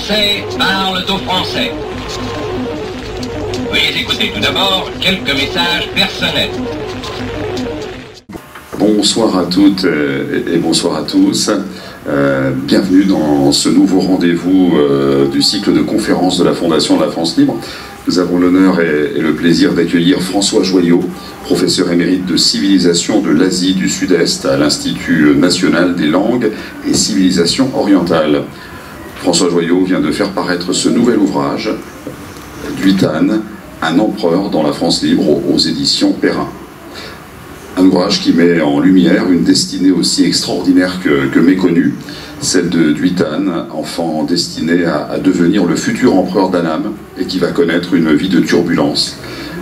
Français parlent aux Français. Veuillez écouter tout d'abord quelques messages personnels. Bonsoir à toutes et bonsoir à tous. Bienvenue dans ce nouveau rendez-vous du cycle de conférences de la Fondation de la France Libre. Nous avons l'honneur et le plaisir d'accueillir François Joyau, professeur émérite de civilisation de l'Asie du Sud-Est à l'Institut national des langues et civilisations orientales. François Joyau vient de faire paraître ce nouvel ouvrage, Duitane, un empereur dans la France libre, aux éditions Perrin. Un ouvrage qui met en lumière une destinée aussi extraordinaire que méconnue, celle de Duitane, enfant destiné à devenir le futur empereur d'Annam et qui va connaître une vie de turbulence.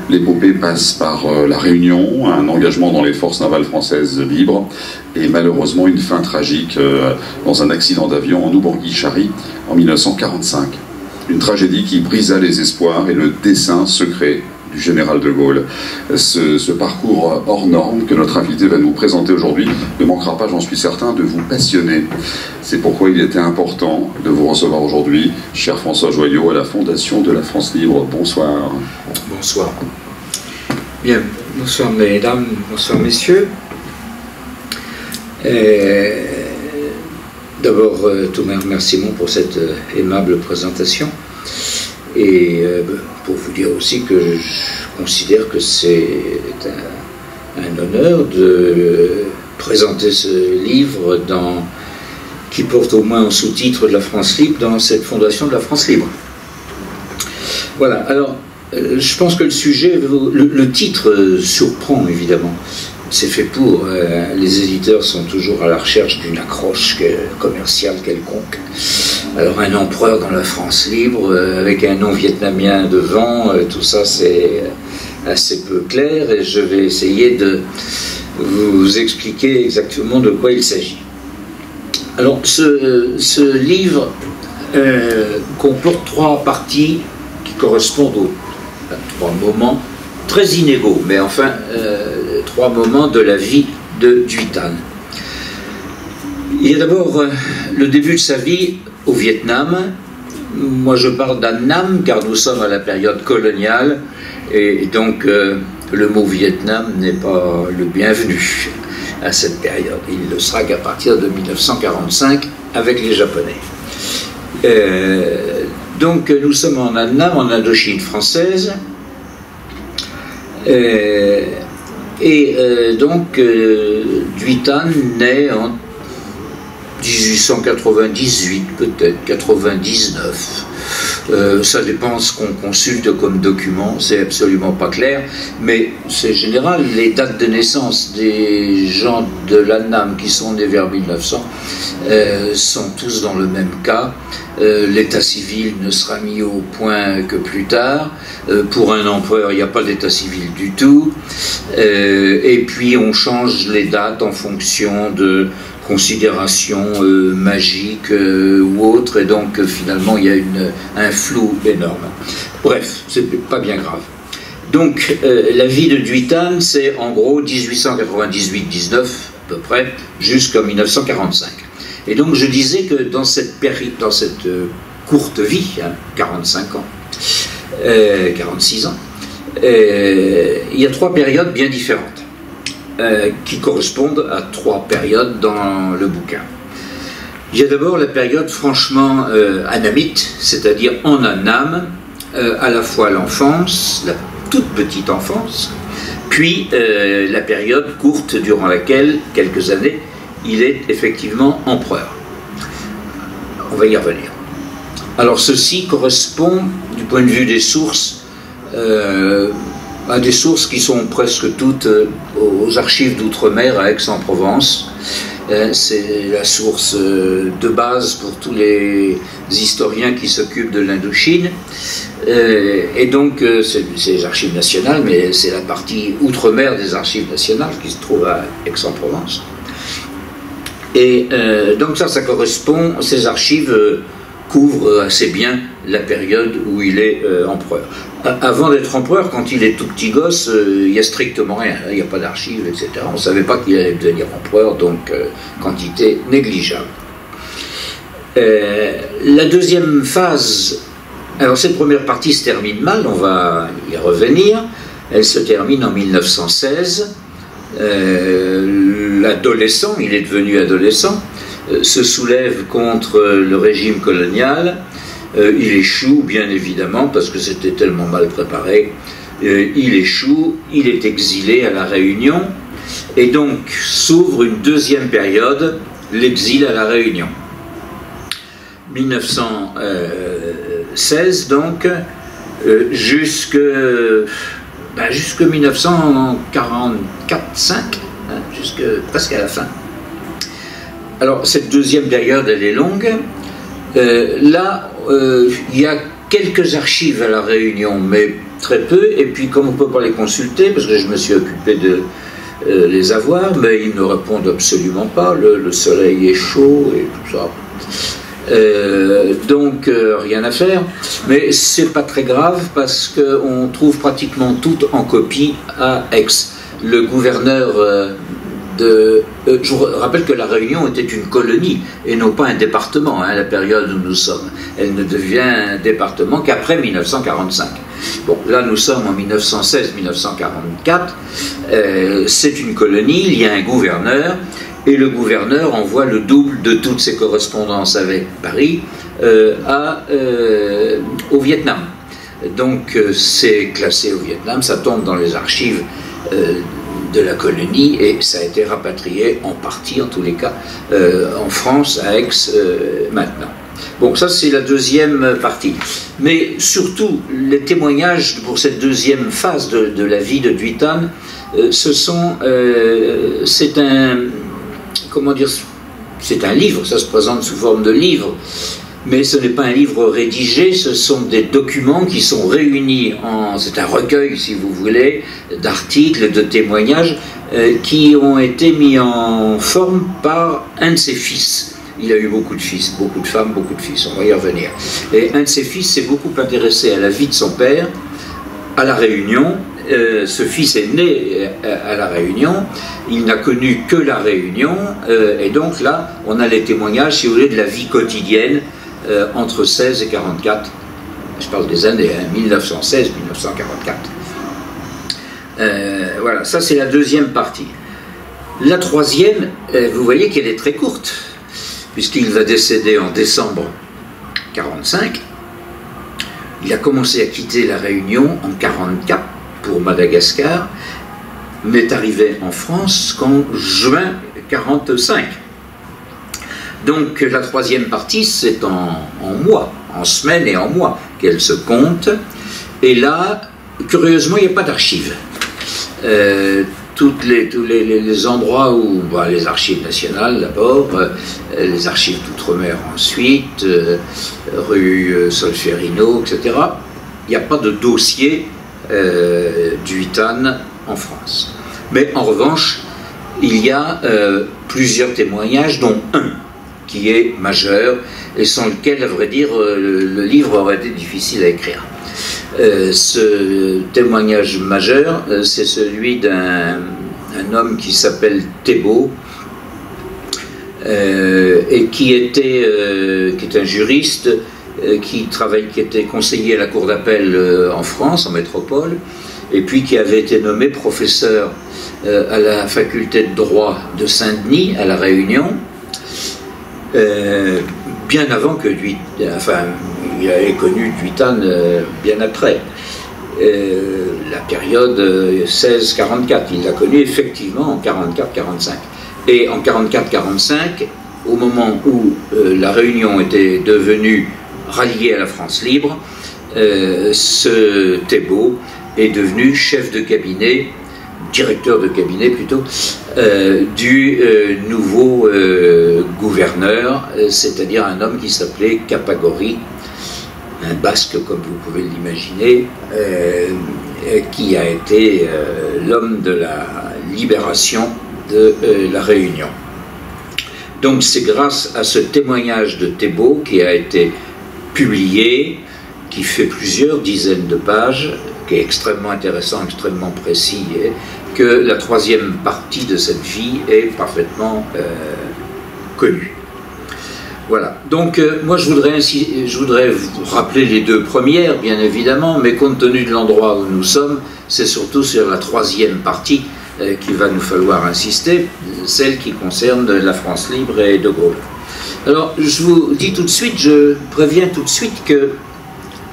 L'épopée passe par la Réunion, un engagement dans les forces navales françaises libres et malheureusement une fin tragique dans un accident d'avion en Oubourgui-Chari en 1945. Une tragédie qui brisa les espoirs et le dessein secret du général de Gaulle. Ce parcours hors norme que notre invité va nous présenter aujourd'hui ne manquera pas, j'en suis certain, de vous passionner. C'est pourquoi il était important de vous recevoir aujourd'hui, cher François Joyau, à la Fondation de la France Libre. Bonsoir. Bonsoir. Bien, bonsoir mesdames, bonsoir messieurs. D'abord, tous mes remerciements pour cette aimable présentation. Et pour vous dire aussi que je considère que c'est un honneur de présenter ce livre qui porte au moins un sous-titre de la France Libre dans cette Fondation de la France Libre. Voilà, alors je pense que le sujet, le titre surprend évidemment. C'est fait pour, les éditeurs sont toujours à la recherche d'une accroche commerciale quelconque. Alors un empereur dans la France libre, avec un nom vietnamien devant, tout ça c'est assez peu clair et je vais essayer de vous expliquer exactement de quoi il s'agit. Alors ce livre comporte trois parties qui correspondent à trois moments très inégaux, mais enfin trois moments de la vie de Duitane. Il y a d'abord le début de sa vie au Vietnam. Moi je parle d'Annam car nous sommes à la période coloniale et donc le mot Vietnam n'est pas le bienvenu à cette période. Il ne sera qu'à partir de 1945 avec les Japonais. Donc nous sommes en Annam, en Indochine française. Donc Duitane naît en 1898, peut-être 99. Ça dépend ce qu'on consulte comme document, c'est absolument pas clair, mais c'est général. Les dates de naissance des gens de l'Annam qui sont nés vers 1900 sont tous dans le même cas. L'état civil ne sera mis au point que plus tard. Pour un empereur, il n'y a pas d'état civil du tout. Et puis on change les dates en fonction de considérations magiques ou autres, et donc finalement il y a un flou énorme. Bref, c'est pas bien grave. Donc la vie de Duitane, c'est en gros 1898-19 à peu près, jusqu'en 1945. Et donc je disais que dans cette courte vie, 45 ans, 46 ans, il y a trois périodes bien différentes. Qui correspondent à trois périodes dans le bouquin. Il y a d'abord la période franchement annamite, c'est-à-dire en Annam, à la fois l'enfance, la toute petite enfance, puis la période courte durant laquelle, quelques années, il est effectivement empereur. On va y revenir. Alors ceci correspond, du point de vue des sources, à des sources qui sont presque toutes aux archives d'outre-mer à Aix-en-Provence. C'est la source de base pour tous les historiens qui s'occupent de l'Indochine. Et donc, c'est les archives nationales, mais c'est la partie outre-mer des archives nationales qui se trouve à Aix-en-Provence. Et donc ça correspond, ces archives couvrent assez bien la période où il est empereur. Avant d'être empereur, quand il est tout petit gosse, il n'y a strictement rien, il n'y a pas d'archives, etc. On ne savait pas qu'il allait devenir empereur, donc quantité négligeable. La deuxième phase, alors cette première partie se termine mal, on va y revenir, elle se termine en 1916. L'adolescent, il est devenu adolescent, se soulève contre le régime colonial, il échoue bien évidemment parce que c'était tellement mal préparé, il échoue, il est exilé à La Réunion et donc s'ouvre une deuxième période, l'exil à La Réunion. 1916 donc, jusque 1944-5, jusque presque à la fin. Alors cette deuxième période, elle est longue. Là, il y a quelques archives à La Réunion, mais très peu, et puis comme on ne peut pas les consulter, parce que je me suis occupé de les avoir, mais ils ne répondent absolument pas, le soleil est chaud et tout ça. Donc rien à faire, mais c'est pas très grave parce qu'on trouve pratiquement tout en copie à Aix. Le gouverneur je vous rappelle que La Réunion était une colonie et non pas un département, à la période où nous sommes. Elle ne devient un département qu'après 1945. Bon, là nous sommes en 1916-1944, c'est une colonie, il y a un gouverneur, et le gouverneur envoie le double de toutes ses correspondances avec Paris au Vietnam. Donc c'est classé au Vietnam, ça tombe dans les archives de la colonie et ça a été rapatrié en partie, en tous les cas, en France, à Aix maintenant. Bon, ça c'est la deuxième partie. Mais surtout, les témoignages pour cette deuxième phase de la vie de Duitane, c'est un... Comment dire, c'est un livre, ça se présente sous forme de livre, mais ce n'est pas un livre rédigé, ce sont des documents qui sont réunis c'est un recueil, si vous voulez, d'articles, de témoignages, qui ont été mis en forme par un de ses fils. Il a eu beaucoup de fils, beaucoup de femmes, beaucoup de fils, on va y revenir. Et un de ses fils s'est beaucoup intéressé à la vie de son père, à La Réunion. Ce fils est né à La Réunion, il n'a connu que La Réunion, et donc là, on a les témoignages, si vous voulez, de la vie quotidienne entre 16 et 44. Je parle des années, 1916-1944. Voilà, ça c'est la deuxième partie. La troisième, vous voyez qu'elle est très courte, puisqu'il va décéder en décembre 1945. Il a commencé à quitter La Réunion en 1944 pour Madagascar, n'est arrivé en France qu'en juin 1945. Donc la troisième partie, c'est en mois, en semaines et en mois qu'elle se compte. Et là, curieusement, il n'y a pas d'archives. Tous les endroits où, les archives nationales d'abord, les archives d'outre-mer ensuite, rue Solferino, etc., il n'y a pas de dossier Duitane en France. Mais en revanche, il y a plusieurs témoignages, dont un qui est majeur et sans lequel, à vrai dire, le livre aurait été difficile à écrire. Ce témoignage majeur, c'est celui d'un homme qui s'appelle Thébault et qui est un juriste qui était conseiller à la cour d'appel en France, en métropole, et puis qui avait été nommé professeur à la faculté de droit de Saint-Denis, à La Réunion, bien avant que il avait connu Duitane bien après. La période 16-44, il l'a connu effectivement en 44-45. Et en 44-45, au moment où La Réunion était devenue rallié à la France libre, ce Thébault est devenu chef de cabinet, directeur de cabinet plutôt, du nouveau gouverneur, c'est-à-dire un homme qui s'appelait Capagori, un basque comme vous pouvez l'imaginer, qui a été l'homme de la libération de La Réunion. Donc c'est grâce à ce témoignage de Thébault qui a été publié, qui fait plusieurs dizaines de pages, qui est extrêmement intéressant, extrêmement précis, que la troisième partie de cette vie est parfaitement connue. Voilà, donc moi je voudrais vous rappeler les deux premières, bien évidemment, mais compte tenu de l'endroit où nous sommes, c'est surtout sur la troisième partie qu'il va nous falloir insister, celle qui concerne la France libre et De Gaulle. Alors je vous dis tout de suite, je préviens tout de suite qu'il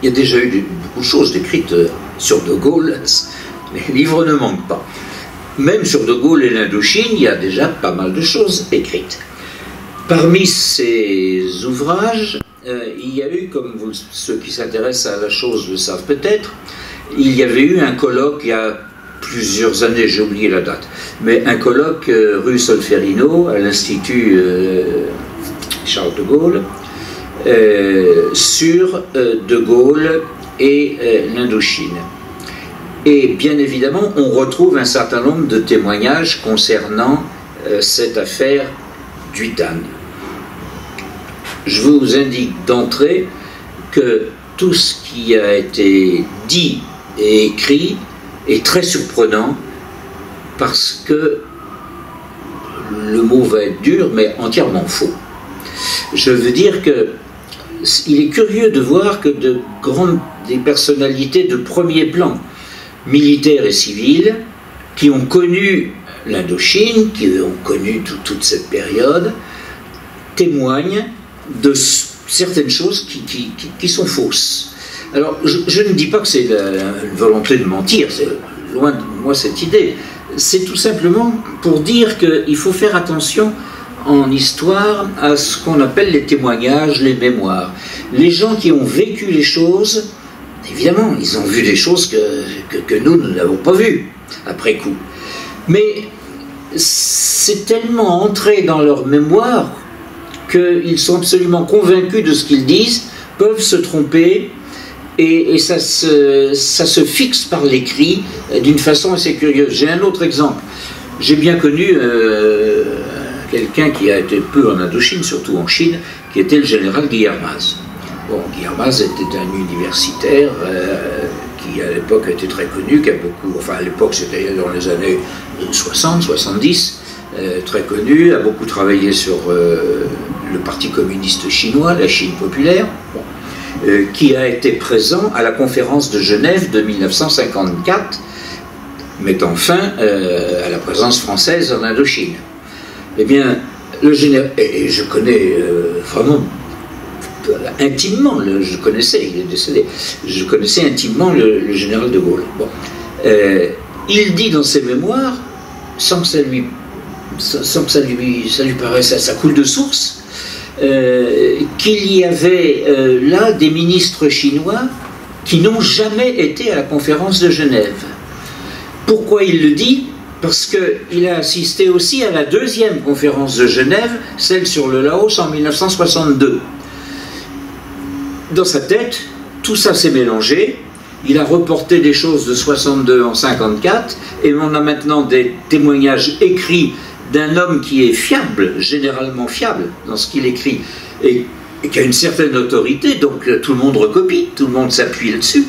y a déjà eu beaucoup de choses écrites sur De Gaulle, les livres ne manquent pas. Même sur De Gaulle et l'Indochine, il y a déjà pas mal de choses écrites. Parmi ces ouvrages, il y a eu, comme ceux qui s'intéressent à la chose le savent peut-être, il y avait eu un colloque il y a plusieurs années, j'ai oublié la date, mais un colloque rue Solferino à l'Institut Charles de Gaulle sur De Gaulle et l'Indochine. Et bien évidemment, on retrouve un certain nombre de témoignages concernant cette affaire d'Huitane. Je vous indique d'entrée que tout ce qui a été dit et écrit est très surprenant parce que le mot va être dur, mais entièrement faux. Je veux dire que il est curieux de voir que des personnalités de premier plan, militaires et civils, qui ont connu l'Indochine, qui ont connu toute cette période, témoignent de certaines choses qui sont fausses. Alors, je ne dis pas que c'est une volonté de mentir, c'est loin de moi cette idée. C'est tout simplement pour dire qu'il faut faire attention en histoire à ce qu'on appelle les témoignages, les mémoires. Les gens qui ont vécu les choses, évidemment, ils ont vu des choses que nous n'avons pas vues, après coup. Mais c'est tellement entré dans leur mémoire qu'ils sont absolument convaincus de ce qu'ils disent, peuvent se tromper, et ça se fixe par l'écrit d'une façon assez curieuse. J'ai un autre exemple. J'ai bien connu quelqu'un qui a été peu en Indochine, surtout en Chine, qui était le général Guillermaz. Bon, Guillermaz était un universitaire qui à l'époque était très connu, qui a beaucoup, enfin à l'époque c'était dans les années 60, 70, très connu, a beaucoup travaillé sur le Parti communiste chinois, la Chine populaire, bon, qui a été présent à la conférence de Genève de 1954, mettant fin à la présence française en Indochine. Eh bien, le général, et je connais vraiment intimement, je connaissais, il est décédé, je connaissais intimement le général de Gaulle. Bon. Il dit dans ses mémoires, sans que ça lui paraisse, ça coule de source, qu'il y avait là des ministres chinois qui n'ont jamais été à la conférence de Genève. Pourquoi il le dit? Parce qu'il a assisté aussi à la deuxième conférence de Genève, celle sur le Laos en 1962. Dans sa tête, tout ça s'est mélangé. Il a reporté des choses de 62 en 54, et on a maintenant des témoignages écrits d'un homme qui est fiable, généralement fiable dans ce qu'il écrit, et qui a une certaine autorité, donc tout le monde recopie, tout le monde s'appuie là-dessus.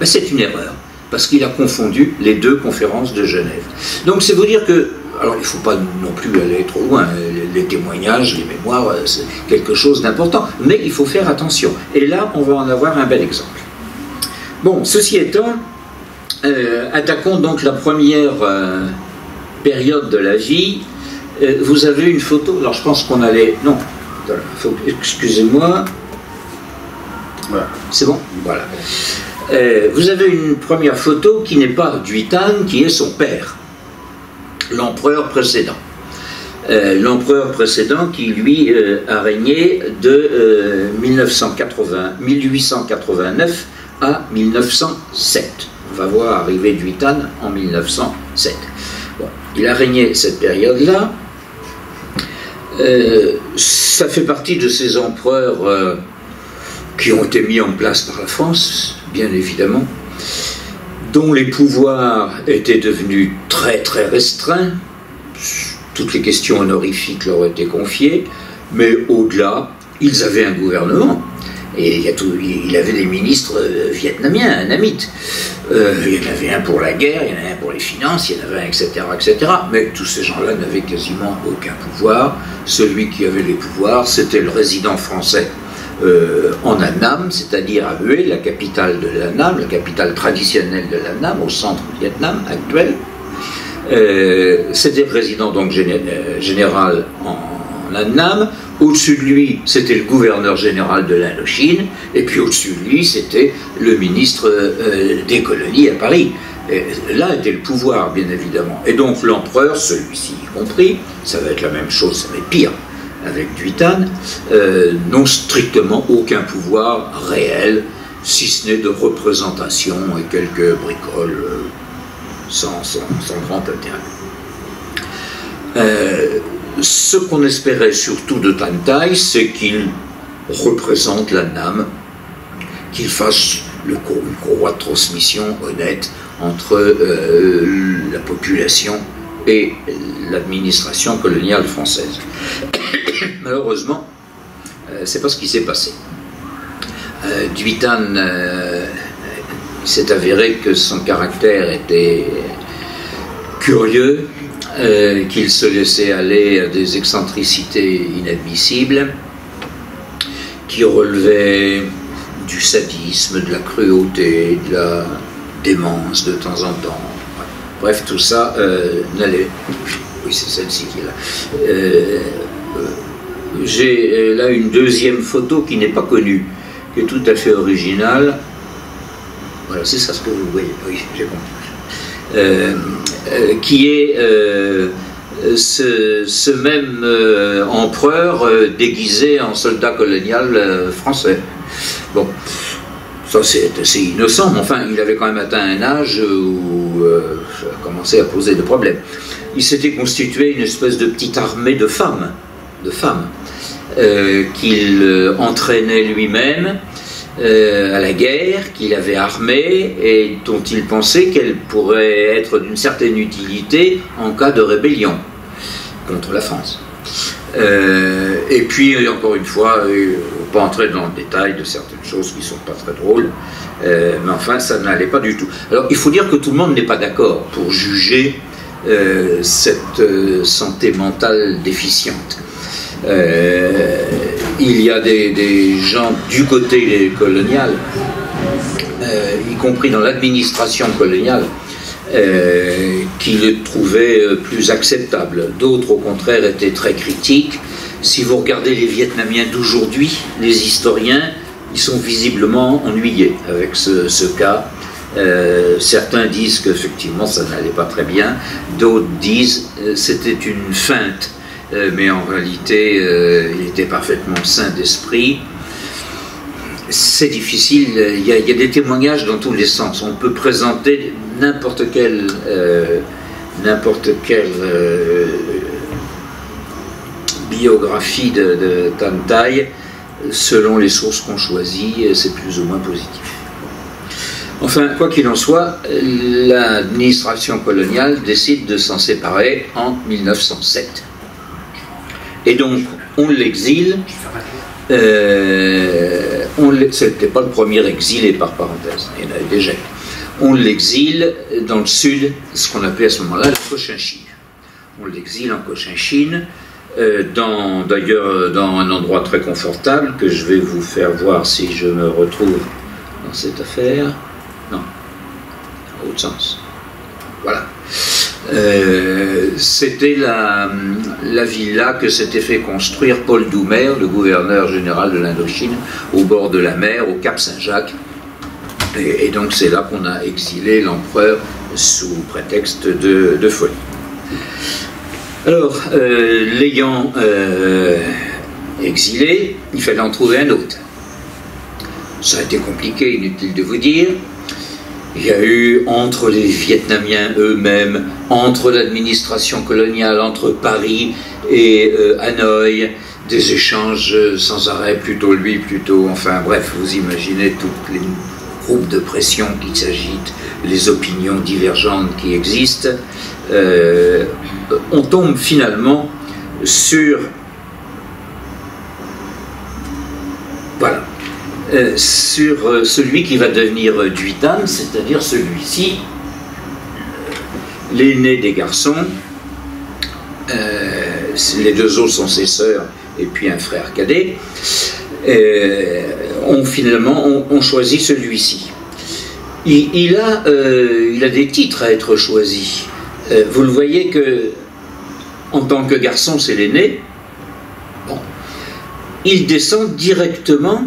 Ben, c'est une erreur, parce qu'il a confondu les deux conférences de Genève. Donc c'est vous dire que, alors il ne faut pas non plus aller trop loin, les témoignages, les mémoires, c'est quelque chose d'important, mais il faut faire attention. Et là, on va en avoir un bel exemple. Bon, ceci étant, attaquons donc la première période de la vie. Vous avez une photo, alors je pense qu'on allait... Non, excusez-moi. Voilà. C'est bon? Voilà. Vous avez une première photo qui n'est pas d'Huitane, qui est son père, l'empereur précédent. L'empereur précédent qui, lui, a régné de 1889 à 1907. On va voir arriver d'Huitane en 1907. Bon, il a régné cette période-là. Ça fait partie de ces empereurs qui ont été mis en place par la France, bien évidemment, dont les pouvoirs étaient devenus très très restreints. Toutes les questions honorifiques leur étaient confiées, mais au-delà, ils avaient un gouvernement. Et il avait des ministres vietnamiens, annamites. Il y en avait un pour la guerre, il y en avait un pour les finances, il y en avait un, etc., etc. Mais tous ces gens-là n'avaient quasiment aucun pouvoir. Celui qui avait les pouvoirs, c'était le résident français en Annam, c'est-à-dire à Hue, la capitale de l'Annam, la capitale traditionnelle de l'Annam, au centre du Vietnam actuel. C'était le président donc général en Annam. Au-dessus de lui, c'était le gouverneur général de l'Indochine, et puis au-dessus de lui, c'était le ministre des colonies à Paris. Et là était le pouvoir, bien évidemment. Et donc l'empereur, celui-ci y compris, ça va être la même chose, ça va être pire avec Duy Thanh, n'ont strictement aucun pouvoir réel, si ce n'est de représentation et quelques bricoles sans grand intérêt. Ce qu'on espérait surtout de Thanh Tai, c'est qu'il représente l'Annam, qu'il fasse une courroie de transmission honnête entre la population et l'administration coloniale française. Malheureusement, c'est pas ce qui s'est passé. Duy Thanh s'est avéré que son caractère était curieux, qu'il se laissait aller à des excentricités inadmissibles, qui relevaient du sadisme, de la cruauté, de la démence de temps en temps. Bref, tout ça n'allait... Oui, c'est celle-ci qui est là. J'ai là une deuxième photo qui n'est pas connue, qui est tout à fait originale. Voilà, c'est ça ce que vous voyez. Oui, j'ai compris. Qui est ce même empereur déguisé en soldat colonial français. Bon, ça c'est assez innocent, mais enfin, il avait quand même atteint un âge où ça a commencé à poser des problèmes. Il s'était constitué une espèce de petite armée de femmes qu'il entraînait lui-même à la guerre, qu'il avait armée et dont il pensait qu'elle pourrait être d'une certaine utilité en cas de rébellion contre la France. Et puis, encore une fois, on ne va pas entrer dans le détail de certaines choses qui ne sont pas très drôles, mais enfin, ça n'allait pas du tout. Alors, il faut dire que tout le monde n'est pas d'accord pour juger cette santé mentale déficiente. Il y a des gens du côté colonial, y compris dans l'administration coloniale, qui le trouvaient plus acceptable. D'autres, au contraire, étaient très critiques. Si vous regardez les Vietnamiens d'aujourd'hui, les historiens, ils sont visiblement ennuyés avec ce cas. Certains disent qu'effectivement ça n'allait pas très bien, d'autres disent c'était une feinte, mais en réalité il était parfaitement sain d'esprit. C'est difficile, il y a des témoignages dans tous les sens. On peut présenter n'importe quelle biographie de Thanh Tai, selon les sources qu'on choisit, c'est plus ou moins positif. Enfin, quoi qu'il en soit, l'administration coloniale décide de s'en séparer en 1907. Et donc, on l'exile. C'était pas le premier exilé, par parenthèse, il y en avait déjà. On l'exile dans le sud, ce qu'on appelait à ce moment-là la Cochinchine. On l'exile en Cochinchine, d'ailleurs dans un endroit très confortable que je vais vous faire voir si je me retrouve dans cette affaire. Non, dans l'autre sens. Voilà. C'était la villa que s'était fait construire Paul Doumer, le gouverneur général de l'Indochine, au bord de la mer, au Cap Saint-Jacques. Et donc c'est là qu'on a exilé l'empereur sous prétexte de folie. Alors, l'ayant exilé, il fallait en trouver un autre. Ça a été compliqué, inutile de vous dire. Il y a eu entre les Vietnamiens eux-mêmes, entre l'administration coloniale, entre Paris et Hanoï, des échanges sans arrêt, plutôt lui, plutôt... Enfin bref, vous imaginez tous les groupes de pression qui s'agitent, les opinions divergentes qui existent. On tombe finalement sur... Voilà. sur celui qui va devenir Duitane, c'est-à-dire celui-ci, l'aîné des garçons. Les deux autres sont ses sœurs et puis un frère cadet. On choisit celui-ci. Il a des titres à être choisi. Vous le voyez que, en tant que garçon, c'est l'aîné. Bon. Il descend directement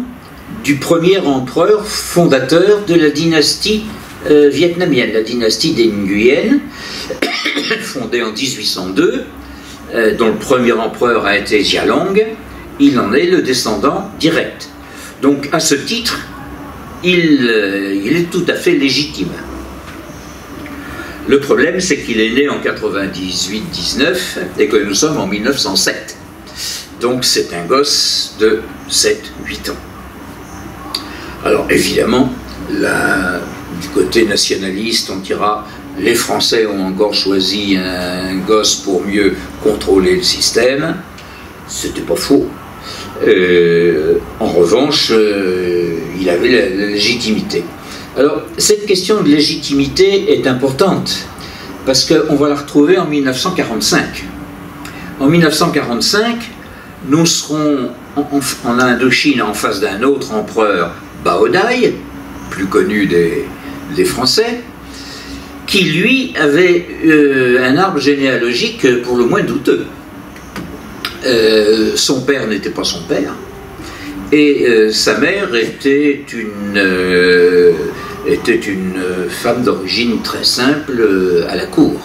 du premier empereur fondateur de la dynastie vietnamienne, la dynastie des Nguyen, fondée en 1802, dont le premier empereur a été Gia Long. Il en est le descendant direct. Donc, à ce titre, il est tout à fait légitime. Le problème, c'est qu'il est né en 98-19 et que nous sommes en 1907. Donc, c'est un gosse de 7-8 ans. Alors, évidemment, du côté nationaliste, on dira les Français ont encore choisi un gosse pour mieux contrôler le système. C'était pas faux. En revanche, il avait la légitimité. Alors, cette question de légitimité est importante, parce qu'on va la retrouver en 1945. En 1945, nous serons en Indochine en face d'un autre empereur, Bao Dai, plus connu des Français, qui lui avait un arbre généalogique pour le moins douteux. Son père n'était pas son père, et sa mère était une femme d'origine très simple à la cour.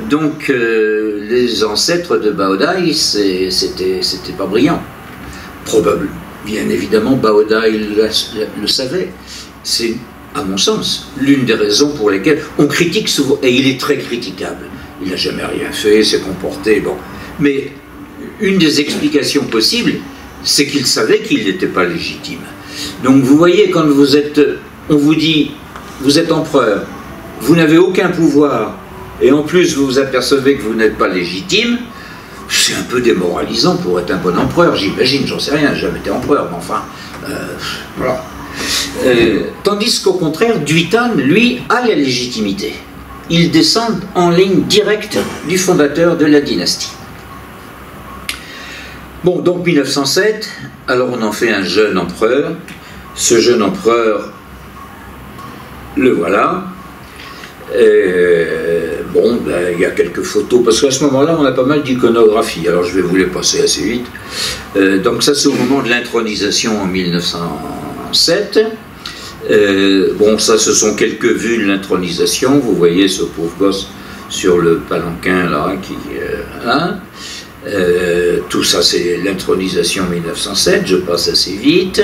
Donc les ancêtres de Bao Dai, c'était pas brillant. Probable. Bien évidemment, Bao Dai le savait. C'est, à mon sens, l'une des raisons pour lesquelles on critique souvent, et il est très critiquable. Il n'a jamais rien fait, s'est comporté, bon. Mais une des explications possibles, c'est qu'il savait qu'il n'était pas légitime. Donc vous voyez, quand on vous dit, vous êtes empereur, vous n'avez aucun pouvoir, et en plus vous vous apercevez que vous n'êtes pas légitime, c'est un peu démoralisant pour être un bon empereur, j'imagine, j'en sais rien, j'ai jamais été empereur, mais enfin, voilà. Tandis qu'au contraire, Duitane, lui, a la légitimité. Il descend en ligne directe du fondateur de la dynastie. Bon, donc 1907, alors on en fait un jeune empereur. Ce jeune empereur, le voilà. Bon, ben, il y a quelques photos, parce qu'à ce moment-là, on a pas mal d'iconographie, alors je vais vous les passer assez vite. Donc ça, c'est au moment de l'intronisation en 1907. Bon, ça, ce sont quelques vues de l'intronisation. Vous voyez ce pauvre gosse sur le palanquin, là, qui... tout ça, c'est l'intronisation 1907, je passe assez vite.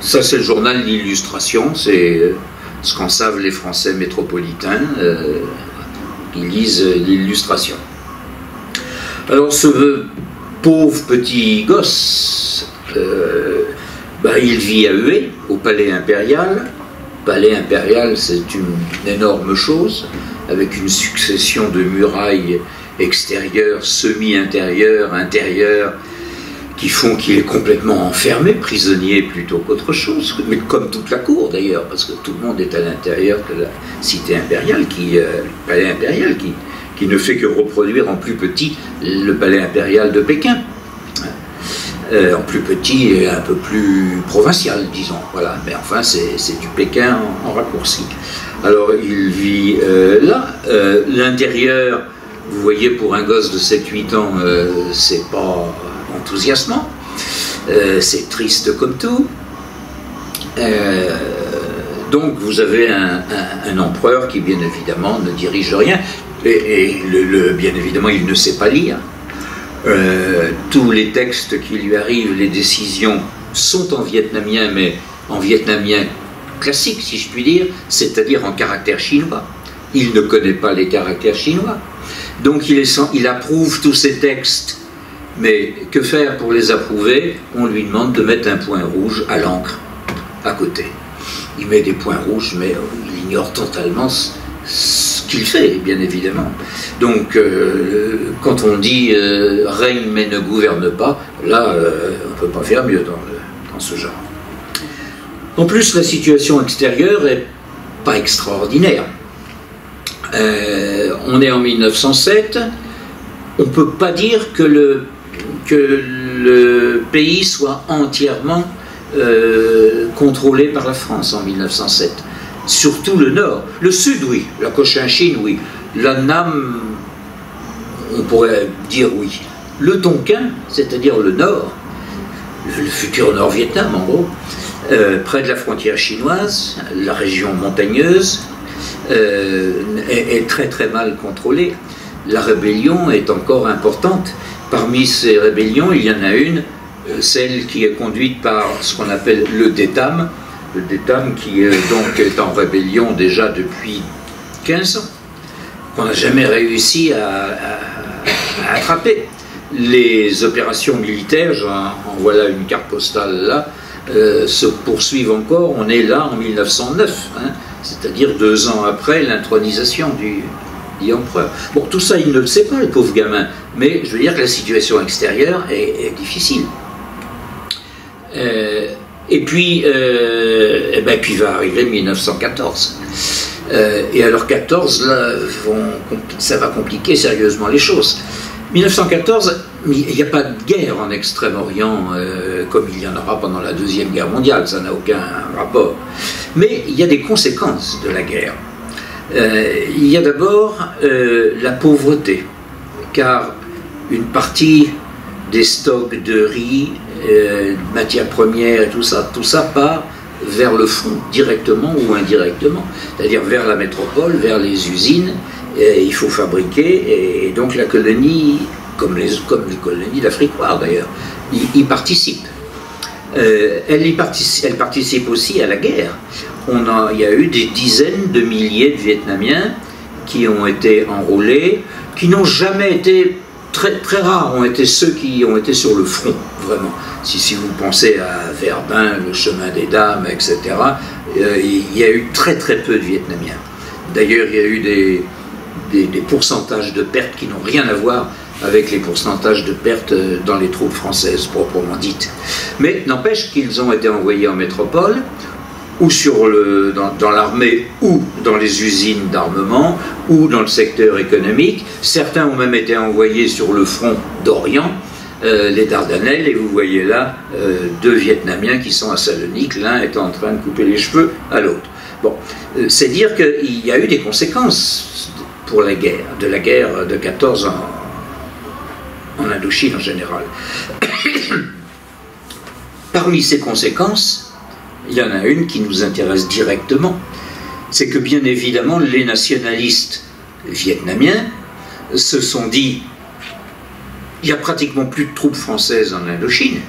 Ça, c'est le journal L'Illustration, c'est ce qu'en savent les Français métropolitains qui lisent L'Illustration. Alors, ce pauvre petit gosse, il vit à Hué, au Palais Impérial. Palais Impérial, c'est une énorme chose, avec une succession de murailles extérieures, semi-intérieures, intérieures, qui font qu'il est complètement enfermé, prisonnier plutôt qu'autre chose, mais comme toute la cour d'ailleurs, parce que tout le monde est à l'intérieur de la cité impériale, le palais impérial, qui ne fait que reproduire en plus petit le palais impérial de Pékin. En plus petit et un peu plus provincial, disons, voilà, mais enfin c'est du Pékin en raccourci. Alors il vit là, l'intérieur, vous voyez, pour un gosse de 7-8 ans, c'est pas enthousiasmant, c'est triste comme tout. Donc vous avez un empereur qui bien évidemment ne dirige rien, et bien évidemment il ne sait pas lire. Tous les textes qui lui arrivent, les décisions, sont en vietnamien, mais en vietnamien classique, si je puis dire, c'est-à-dire en caractère chinois. Il ne connaît pas les caractères chinois. Donc il approuve tous ces textes, mais que faire pour les approuver? On lui demande de mettre un point rouge à l'encre, à côté. Il met des points rouges, mais il ignore totalement ce qu'il fait, bien évidemment. Donc, quand on dit règne mais ne gouverne pas, là, ne peut pas faire mieux dans ce genre. En plus, la situation extérieure n'est pas extraordinaire. On est en 1907, on ne peut pas dire que le pays soit entièrement contrôlé par la France en 1907. Surtout le nord. Le sud, oui. La Cochinchine, oui. L'Annam, on pourrait dire oui. Le Tonkin, c'est-à-dire le nord, le futur Nord-Vietnam en gros, près de la frontière chinoise, la région montagneuse, est très très mal contrôlée. La rébellion est encore importante. Parmi ces rébellions, il y en a une, celle qui est conduite par ce qu'on appelle le Détam, qui donc est en rébellion déjà depuis 15 ans, qu'on n'a jamais réussi à attraper. Les opérations militaires, en voilà une carte postale là, se poursuivent encore. On est là en 1909, hein, c'est-à-dire 2 ans après l'intronisation du empereur. Bon, tout ça, il ne le sait pas, le pauvre gamin, mais je veux dire que la situation extérieure est difficile. Et puis va arriver 1914. Et alors 14, là, ça va compliquer sérieusement les choses. 1914, il n'y a pas de guerre en Extrême-Orient comme il y en aura pendant la Deuxième Guerre mondiale, ça n'a aucun rapport. Mais il y a des conséquences de la guerre. Il y a d'abord la pauvreté, car une partie des stocks de riz, matières premières et tout ça part vers le front, directement ou indirectement, c'est-à-dire vers la métropole, vers les usines. Il faut fabriquer, et donc la colonie, comme les colonies d'Afrique noire d'ailleurs, y participe. Elle participe aussi à la guerre. Il y a eu des dizaines de milliers de Vietnamiens qui ont été enrôlés, qui n'ont jamais été, très rares ont été ceux qui ont été sur le front, vraiment. Si vous pensez à Verdun, le chemin des dames, etc., il y a eu très très peu de Vietnamiens. D'ailleurs, il y a eu des pourcentages de pertes qui n'ont rien à voir avec les pourcentages de pertes dans les troupes françaises proprement dites. Mais n'empêche qu'ils ont été envoyés en métropole, ou dans l'armée, ou dans les usines d'armement, ou dans le secteur économique. Certains ont même été envoyés sur le front d'Orient, les Dardanelles, et vous voyez là 2 Vietnamiens qui sont à Salonique, l'un est en train de couper les cheveux à l'autre. Bon, c'est dire qu'il y a eu des conséquences pour la guerre, de la guerre de 14 ans en Indochine en général. Parmi ces conséquences, il y en a une qui nous intéresse directement, c'est que bien évidemment les nationalistes vietnamiens se sont dit il n'y a pratiquement plus de troupes françaises en Indochine.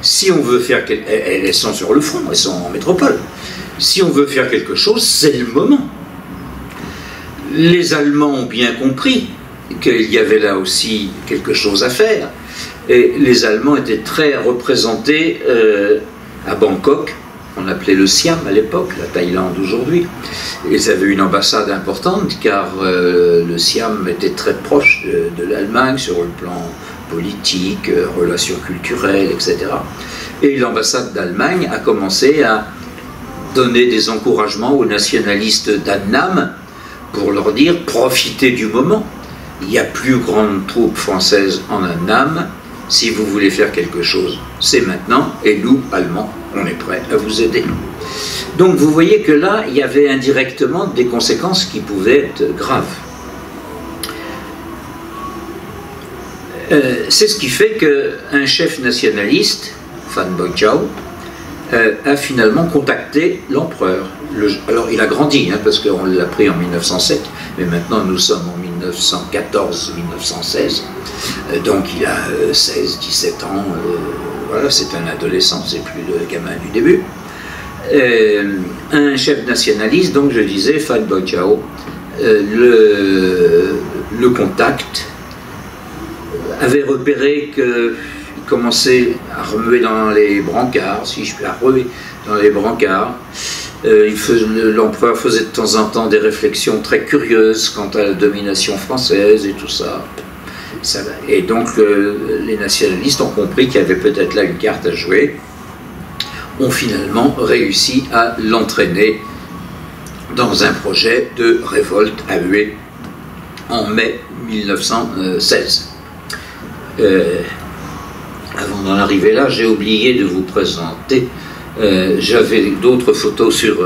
Si on veut faire elles sont sur le front, elles sont en métropole. Si on veut faire quelque chose, c'est le moment. Les Allemands ont bien compris qu'il y avait là aussi quelque chose à faire, et les Allemands étaient très représentés à Bangkok. On appelait le Siam à l'époque, la Thaïlande aujourd'hui. Ils avaient une ambassade importante car le Siam était très proche de l'Allemagne sur le plan politique, relations culturelles, etc. Et l'ambassade d'Allemagne a commencé à donner des encouragements aux nationalistes d'Annam pour leur dire profitez du moment. Il y a plus grande troupe française en Annam. Si vous voulez faire quelque chose, c'est maintenant, et nous, Allemands, on est prêts à vous aider. Donc vous voyez que là, il y avait indirectement des conséquences qui pouvaient être graves. C'est ce qui fait qu'un chef nationaliste, Phan Boi Chau, a finalement contacté l'empereur. Alors il a grandi, hein, parce qu'on l'a pris en 1907, mais maintenant nous sommes en 1914-1916, donc il a 16-17 ans, voilà, c'est un adolescent, c'est plus le gamin du début. Un chef nationaliste, donc je disais, Phan Boi Chau, le contact, avait repéré qu'il commençait à remuer dans les brancards, si je puis remuer dans les brancards. L'empereur faisait de temps en temps des réflexions très curieuses quant à la domination française et tout ça. Et donc les nationalistes ont compris qu'il y avait peut-être là une carte à jouer, ont finalement réussi à l'entraîner dans un projet de révolte à Hué en mai 1916. Avant d'en arriver là, j'ai oublié de vous présenter. J'avais d'autres photos sur...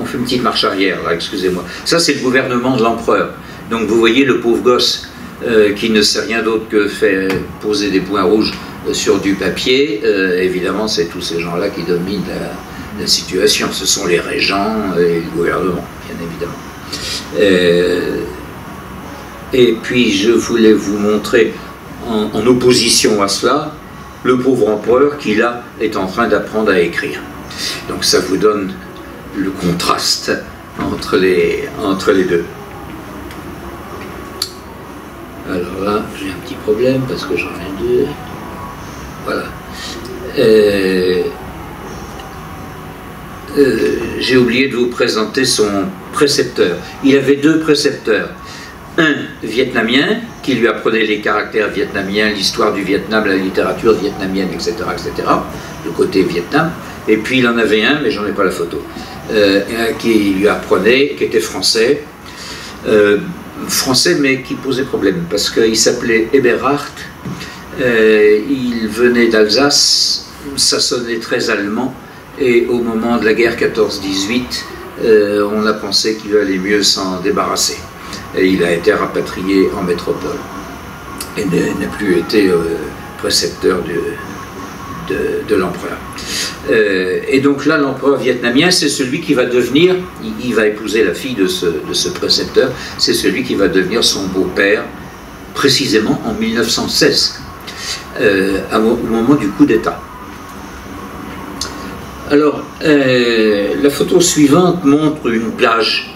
on fait une petite marche arrière, là, excusez-moi. Ça, c'est le gouvernement de l'empereur. Donc, vous voyez le pauvre gosse qui ne sait rien d'autre que faire poser des points rouges sur du papier. Évidemment, c'est tous ces gens-là qui dominent la situation. Ce sont les régents et le gouvernement, bien évidemment. Et puis, je voulais vous montrer, en opposition à cela, le pauvre empereur qui, là, est en train d'apprendre à écrire. Donc ça vous donne le contraste entre les deux. Alors là, j'ai un petit problème parce que j'en ai deux. Voilà. J'ai oublié de vous présenter son précepteur. Il avait deux précepteurs. Un vietnamien qui lui apprenait les caractères vietnamiens, l'histoire du Vietnam, la littérature vietnamienne, etc., etc., le côté Vietnam. Et puis il en avait un, mais j'en ai pas la photo, qui lui apprenait, qui était français, mais qui posait problème, parce qu'il s'appelait Eberhard, il venait d'Alsace, ça sonnait très allemand, et au moment de la guerre 14-18, on a pensé qu'il allait mieux s'en débarrasser. Et il a été rapatrié en métropole et n'a plus été précepteur de l'empereur. Et donc là, l'empereur vietnamien, c'est celui qui va devenir, il va épouser la fille de ce précepteur, c'est celui qui va devenir son beau-père, précisément en 1916, au moment du coup d'État. Alors, la photo suivante montre une plage.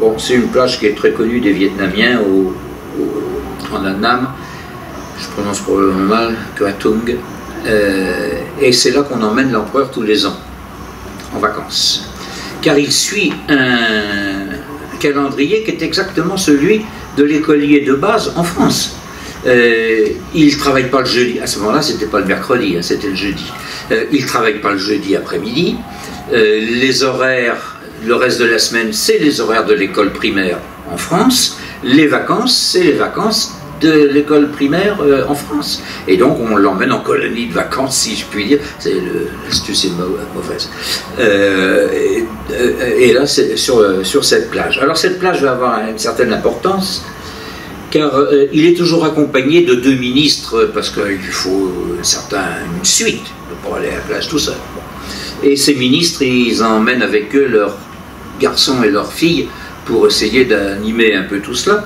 Bon, c'est une plage qui est très connue des Vietnamiens en Annam, je prononce probablement mal, Kratung, et c'est là qu'on emmène l'empereur tous les ans, en vacances. Car il suit un calendrier qui est exactement celui de l'écolier de base en France. Il ne travaille pas le jeudi, à ce moment-là c'était pas le mercredi, hein, c'était le jeudi. Il ne travaille pas le jeudi après-midi, les horaires... Le reste de la semaine, c'est les horaires de l'école primaire en France. Les vacances, c'est les vacances de l'école primaire en France. Et donc, on l'emmène en colonie de vacances, si je puis dire. L'astuce est mauvaise. Et là, c'est sur cette plage. Alors, cette plage va avoir une certaine importance, car il est toujours accompagné de deux ministres, parce qu'il faut une suite pour aller à la plage tout seul. Et ces ministres, ils emmènent avec eux leurs garçons et leurs filles pour essayer d'animer un peu tout cela.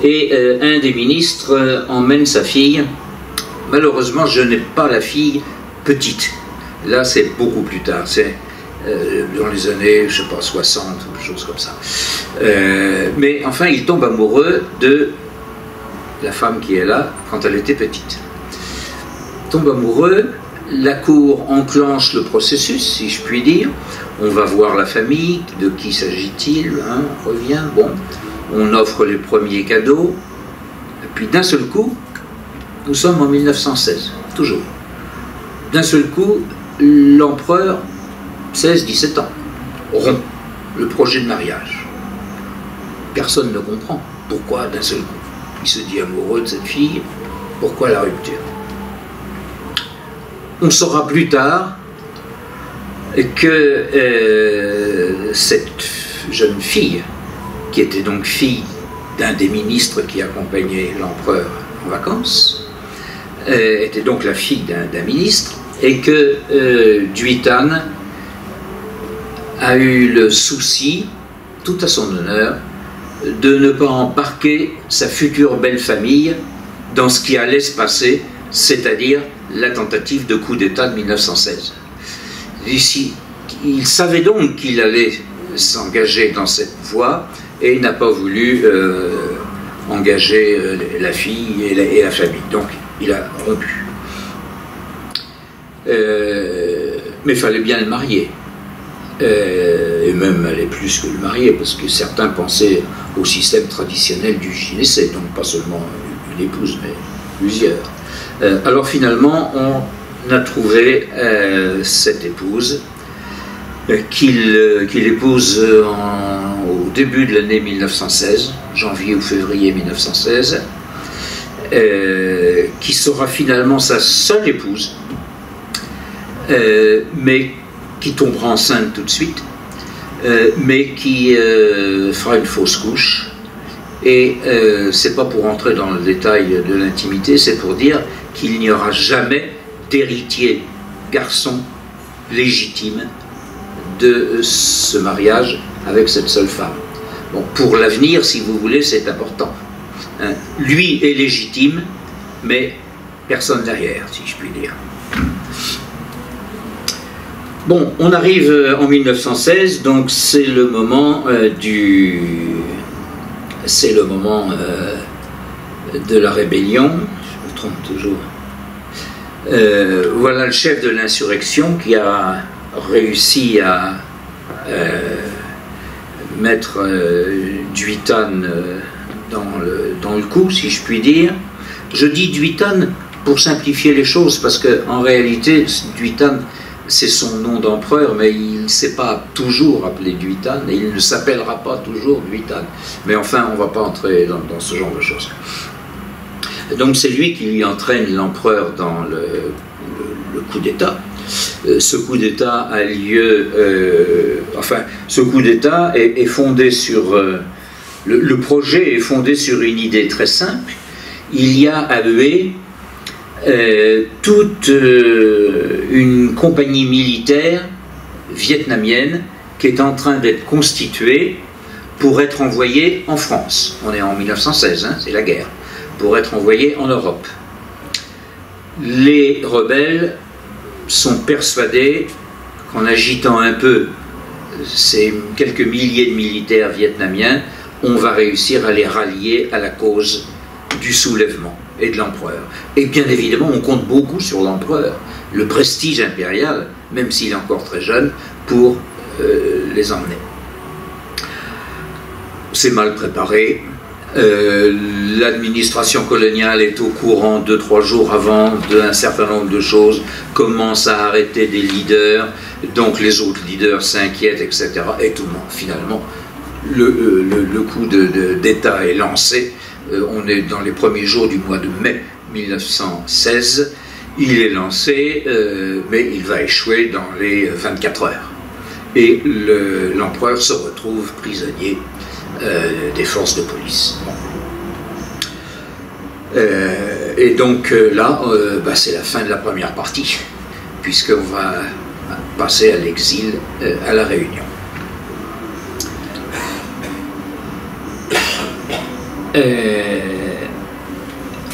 Et un des ministres emmène sa fille. Malheureusement, je n'ai pas la fille petite. Là, c'est beaucoup plus tard. C'est dans les années, je ne sais pas, 60 ou quelque chose comme ça. Mais enfin, il tombe amoureux de la femme qui est là quand elle était petite. Il tombe amoureux. La cour enclenche le processus, si je puis dire. On va voir la famille, de qui s'agit-il, hein, on revient, bon, on offre les premiers cadeaux, et puis d'un seul coup, nous sommes en 1916, toujours. D'un seul coup, l'empereur, 16-17 ans, rompt le projet de mariage. Personne ne comprend pourquoi d'un seul coup. Il se dit amoureux de cette fille, pourquoi la rupture? On saura plus tard que cette jeune fille, qui était donc fille d'un des ministres qui accompagnait l'empereur en vacances, était donc la fille d'un ministre, et que Duithan a eu le souci, tout à son honneur, de ne pas embarquer sa future belle famille dans ce qui allait se passer, c'est-à-dire la tentative de coup d'État de 1916. Ici, il savait donc qu'il allait s'engager dans cette voie et il n'a pas voulu engager la fille et la famille. Donc, il a rompu. Mais il fallait bien le marier. Et même aller plus que le marier, parce que certains pensaient au système traditionnel du gynécée, donc pas seulement une épouse, mais plusieurs. Alors finalement, on a trouvé cette épouse qu'il épouse au début de l'année 1916, janvier ou février 1916, qui sera finalement sa seule épouse, mais qui tombera enceinte tout de suite, mais qui fera une fausse couche. Et c'est pas pour entrer dans le détail de l'intimité, c'est pour dire qu'il n'y aura jamais d'héritier garçon légitime de ce mariage avec cette seule femme. Bon, pour l'avenir, si vous voulez, c'est important. Hein, lui est légitime, mais personne derrière, si je puis dire. Bon, on arrive en 1916, donc c'est le moment c'est le moment de la rébellion. Je me trompe toujours. Voilà le chef de l'insurrection qui a réussi à mettre Duitane dans le coup, si je puis dire. Je dis Duitane pour simplifier les choses, parce qu'en réalité, Duitane, c'est son nom d'empereur, mais il ne s'est pas toujours appelé Duitane, et il ne s'appellera pas toujours Duitane. Mais enfin, on ne va pas entrer dans ce genre de choses. Donc c'est lui qui lui entraîne l'empereur dans le coup d'État. Ce coup d'État a lieu... ce coup d'État est fondé sur... le projet est fondé sur une idée très simple. Il y a à Hué toute une compagnie militaire vietnamienne qui est en train d'être constituée pour être envoyée en France. On est en 1916, hein, c'est la guerre. Pour être envoyée en Europe. Les rebelles sont persuadés qu'en agitant un peu ces quelques milliers de militaires vietnamiens, on va réussir à les rallier à la cause du soulèvement et de l'empereur. Et bien évidemment, on compte beaucoup sur l'empereur, le prestige impérial, même s'il est encore très jeune, pour les emmener. C'est mal préparé. L'administration coloniale est au courant 2-3 jours avant d'un certain nombre de choses, commence à arrêter des leaders, donc les autres leaders s'inquiètent, etc. Et tout le monde, finalement, le coup d'État est lancé. On est dans les premiers jours du mois de mai 1916. Il est lancé, mais il va échouer dans les 24 heures. Et l'empereur se retrouve prisonnier des forces de police. Bon. Et donc là, c'est la fin de la première partie, puisqu'on va passer à l'exil à La Réunion.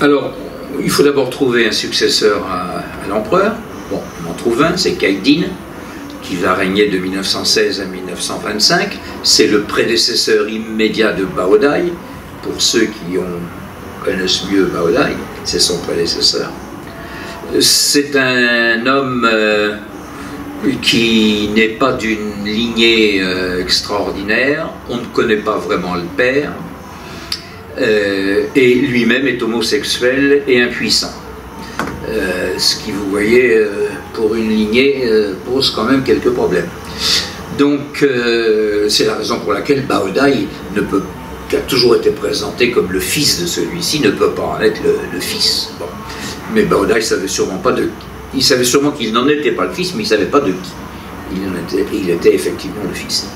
Alors, il faut d'abord trouver un successeur à l'empereur. Bon, on en trouve un, c'est Cai Dinh, qui va régner de 1916 à 1925. C'est le prédécesseur immédiat de Bao Dai. Pour ceux qui connaissent mieux Bao Dai, c'est son prédécesseur. C'est un homme qui n'est pas d'une lignée extraordinaire. On ne connaît pas vraiment le père. Et lui-même est homosexuel et impuissant. Ce qui, vous voyez, pour une lignée, pose quand même quelques problèmes. Donc, c'est la raison pour laquelle Bao Dai, qui a toujours été présenté comme le fils de celui-ci, ne peut pas en être le fils. Bon. Mais Bao Dai savait sûrement pas de... Il savait sûrement qu'il n'en était pas le fils, mais il ne savait pas de qui. Il était effectivement le fils.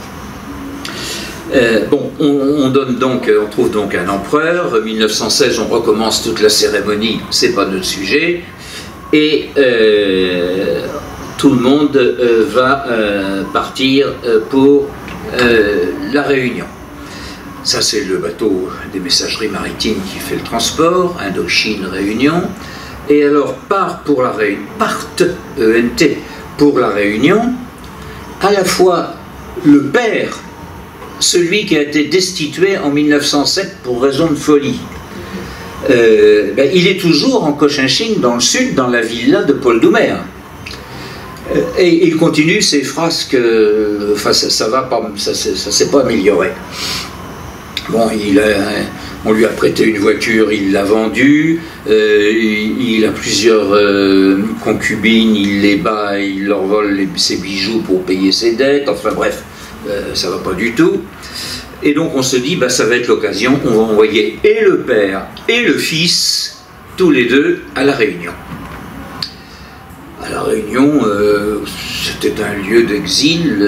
On trouve donc un empereur. 1916, on recommence toute la cérémonie, c'est pas notre sujet, et tout le monde va partir pour La Réunion. Ça, c'est le bateau des messageries maritimes qui fait le transport, Indochine-Réunion. Et alors partent ENT pour La Réunion, à la fois le père, celui qui a été destitué en 1907 pour raison de folie. Il est toujours en Cochinchine, dans le sud, dans la villa de Paul Doumer. Et il continue ses frasques, ça s'est pas amélioré. Bon, On lui a prêté une voiture, il l'a vendue, il a plusieurs concubines, il les bat, il leur vole ses bijoux pour payer ses dettes, enfin bref, ça va pas du tout. Et donc on se dit, bah, ça va être l'occasion, on va envoyer et le père et le fils, tous les deux, à La Réunion. À La Réunion, c'était un lieu d'exil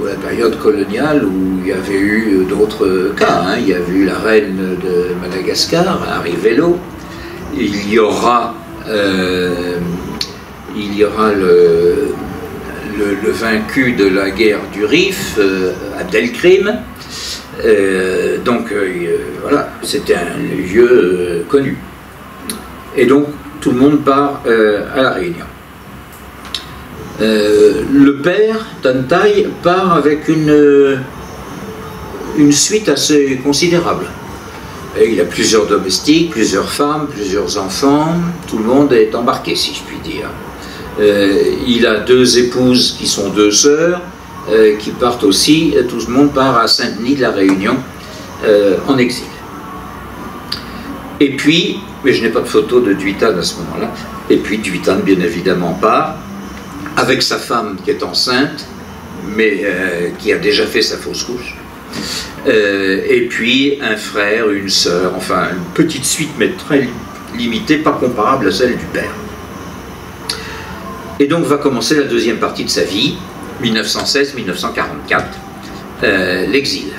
à la période coloniale où il y avait eu d'autres cas. Hein. Il y avait eu la reine de Madagascar, Harry Vélo. Il y aura le vaincu de la guerre du Rif, Abdelkrim. Voilà, c'était un lieu connu. Et donc, tout le monde part à La Réunion. Le père, Tantai, part avec une suite assez considérable. Et il a plusieurs domestiques, plusieurs femmes, plusieurs enfants, tout le monde est embarqué, si je puis dire. Il a 2 épouses qui sont 2 sœurs, qui partent aussi, tout le monde part à Saint-Denis de La Réunion, en exil. Et puis, mais je n'ai pas de photo de Duitane à ce moment-là, et puis Duitane, bien évidemment, part, avec sa femme qui est enceinte, mais qui a déjà fait sa fausse couche, et puis un frère, une sœur, enfin une petite suite, mais très limitée, pas comparable à celle du père. Et donc va commencer la deuxième partie de sa vie, 1916-1944, l'exil.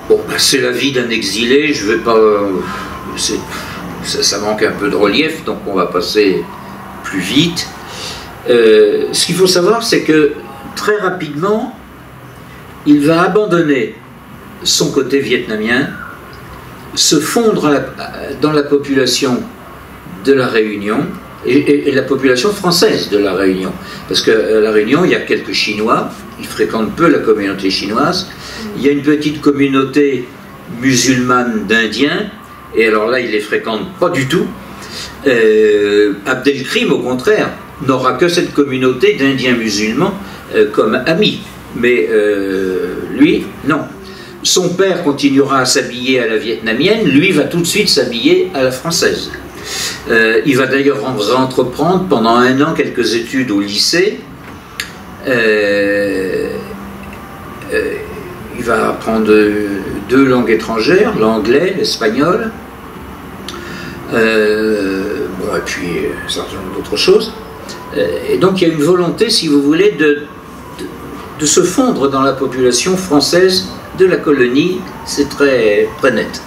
Bon, ben, c'est la vie d'un exilé, je ne vais pas... ça manque un peu de relief, donc on va passer plus vite. Ce qu'il faut savoir, c'est que très rapidement, il va abandonner son côté vietnamien, se fondre dans la population de La Réunion et la population française de La Réunion. Parce qu'à La Réunion, il y a quelques Chinois, ils fréquentent peu la communauté chinoise, il y a une petite communauté musulmane d'Indiens, et alors là, ils ne les fréquentent pas du tout. Abdelkrim, au contraire, n'aura que cette communauté d'Indiens musulmans comme amis. Mais lui, non. Son père continuera à s'habiller à la vietnamienne, lui va tout de suite s'habiller à la française. Il va d'ailleurs entreprendre pendant 1 an quelques études au lycée. Il va apprendre 2 langues étrangères, l'anglais, l'espagnol. Bon, et puis un certain nombre d'autres choses. Et donc il y a une volonté, si vous voulez, de se fondre dans la population française de la colonie, c'est très, très net.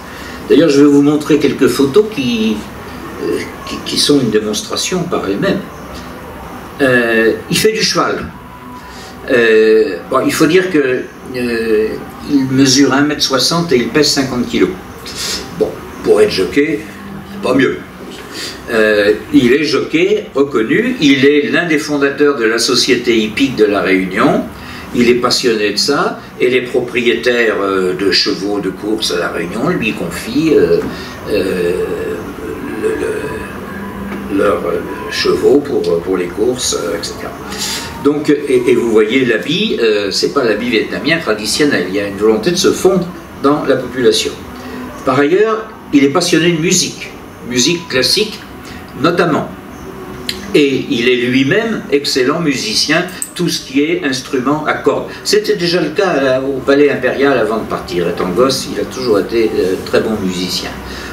D'ailleurs, je vais vous montrer quelques photos qui sont une démonstration par elles-mêmes. Il fait du cheval. Bon, il faut dire qu'il mesure 1,60 m et il pèse 50 kg. Bon, pour être jockey, pas mieux. Il est jockey reconnu, il est l'un des fondateurs de la Société hippique de La Réunion, il est passionné de ça, et les propriétaires de chevaux de course à La Réunion lui confient leurs chevaux pour les courses, etc. Donc, et vous voyez l'habit, c'est pas l'habit vietnamien traditionnel, il y a une volonté de se fondre dans la population. Par ailleurs, il est passionné de musique classique notamment. Et il est lui-même excellent musicien, tout ce qui est instrument à cordes. C'était déjà le cas au Palais Impérial avant de partir. Étant gosse, il a toujours été très bon musicien.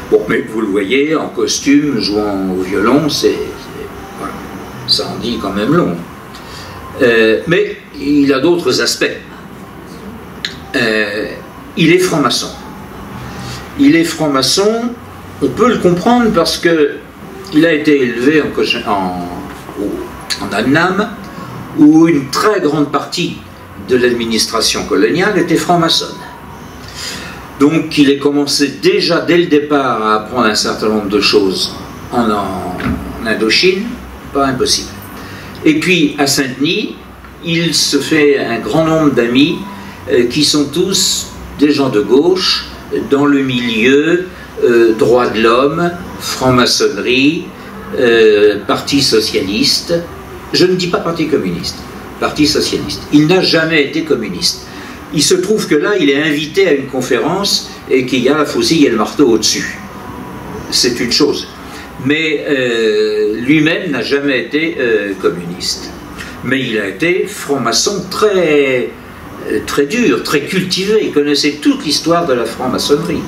Bon, mais vous le voyez, en costume, jouant au violon, voilà, ça en dit quand même long. Mais il a d'autres aspects. Il est franc-maçon. Il est franc-maçon, on peut le comprendre parce que il a été élevé en Annam, où une très grande partie de l'administration coloniale était franc-maçonne. Donc il a commencé déjà dès le départ à apprendre un certain nombre de choses en Indochine, pas impossible. Et puis à Saint-Denis, il se fait un grand nombre d'amis qui sont tous des gens de gauche, dans le milieu droits de l'homme, franc-maçonnerie, parti socialiste. Je ne dis pas parti communiste, parti socialiste. Il n'a jamais été communiste. Il se trouve que là, il est invité à une conférence et qu'il y a la faucille et le marteau au-dessus. C'est une chose. Mais lui-même n'a jamais été communiste. Mais il a été franc-maçon très dur, très cultivé. Il connaissait toute l'histoire de la franc-maçonnerie.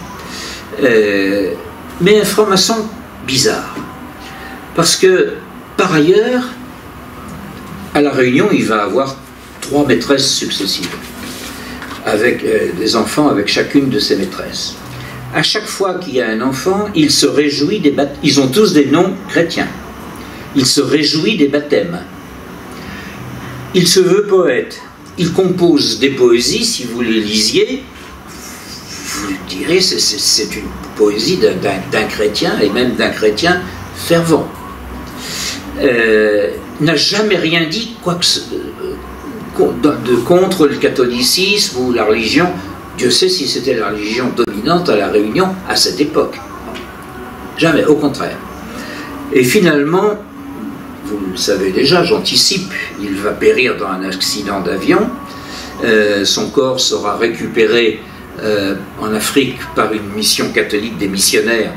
Mais un franc-maçon bizarre. Parce que, par ailleurs, à La Réunion, il va avoir 3 maîtresses successives, avec des enfants avec chacune de ses maîtresses. À chaque fois qu'il y a un enfant, il se réjouit des baptêmes. Ils ont tous des noms chrétiens. Il se réjouit des baptêmes. Il se veut poète. Il compose des poésies, si vous les lisiez, vous direz c'est une poésie d'un chrétien, et même d'un chrétien fervent. N'a jamais rien dit contre le catholicisme ou la religion. Dieu sait si c'était la religion dominante à La Réunion à cette époque. Jamais, au contraire. Et finalement, vous le savez déjà, j'anticipe, il va périr dans un accident d'avion. Son corps sera récupéré en Afrique par une mission catholique des missionnaires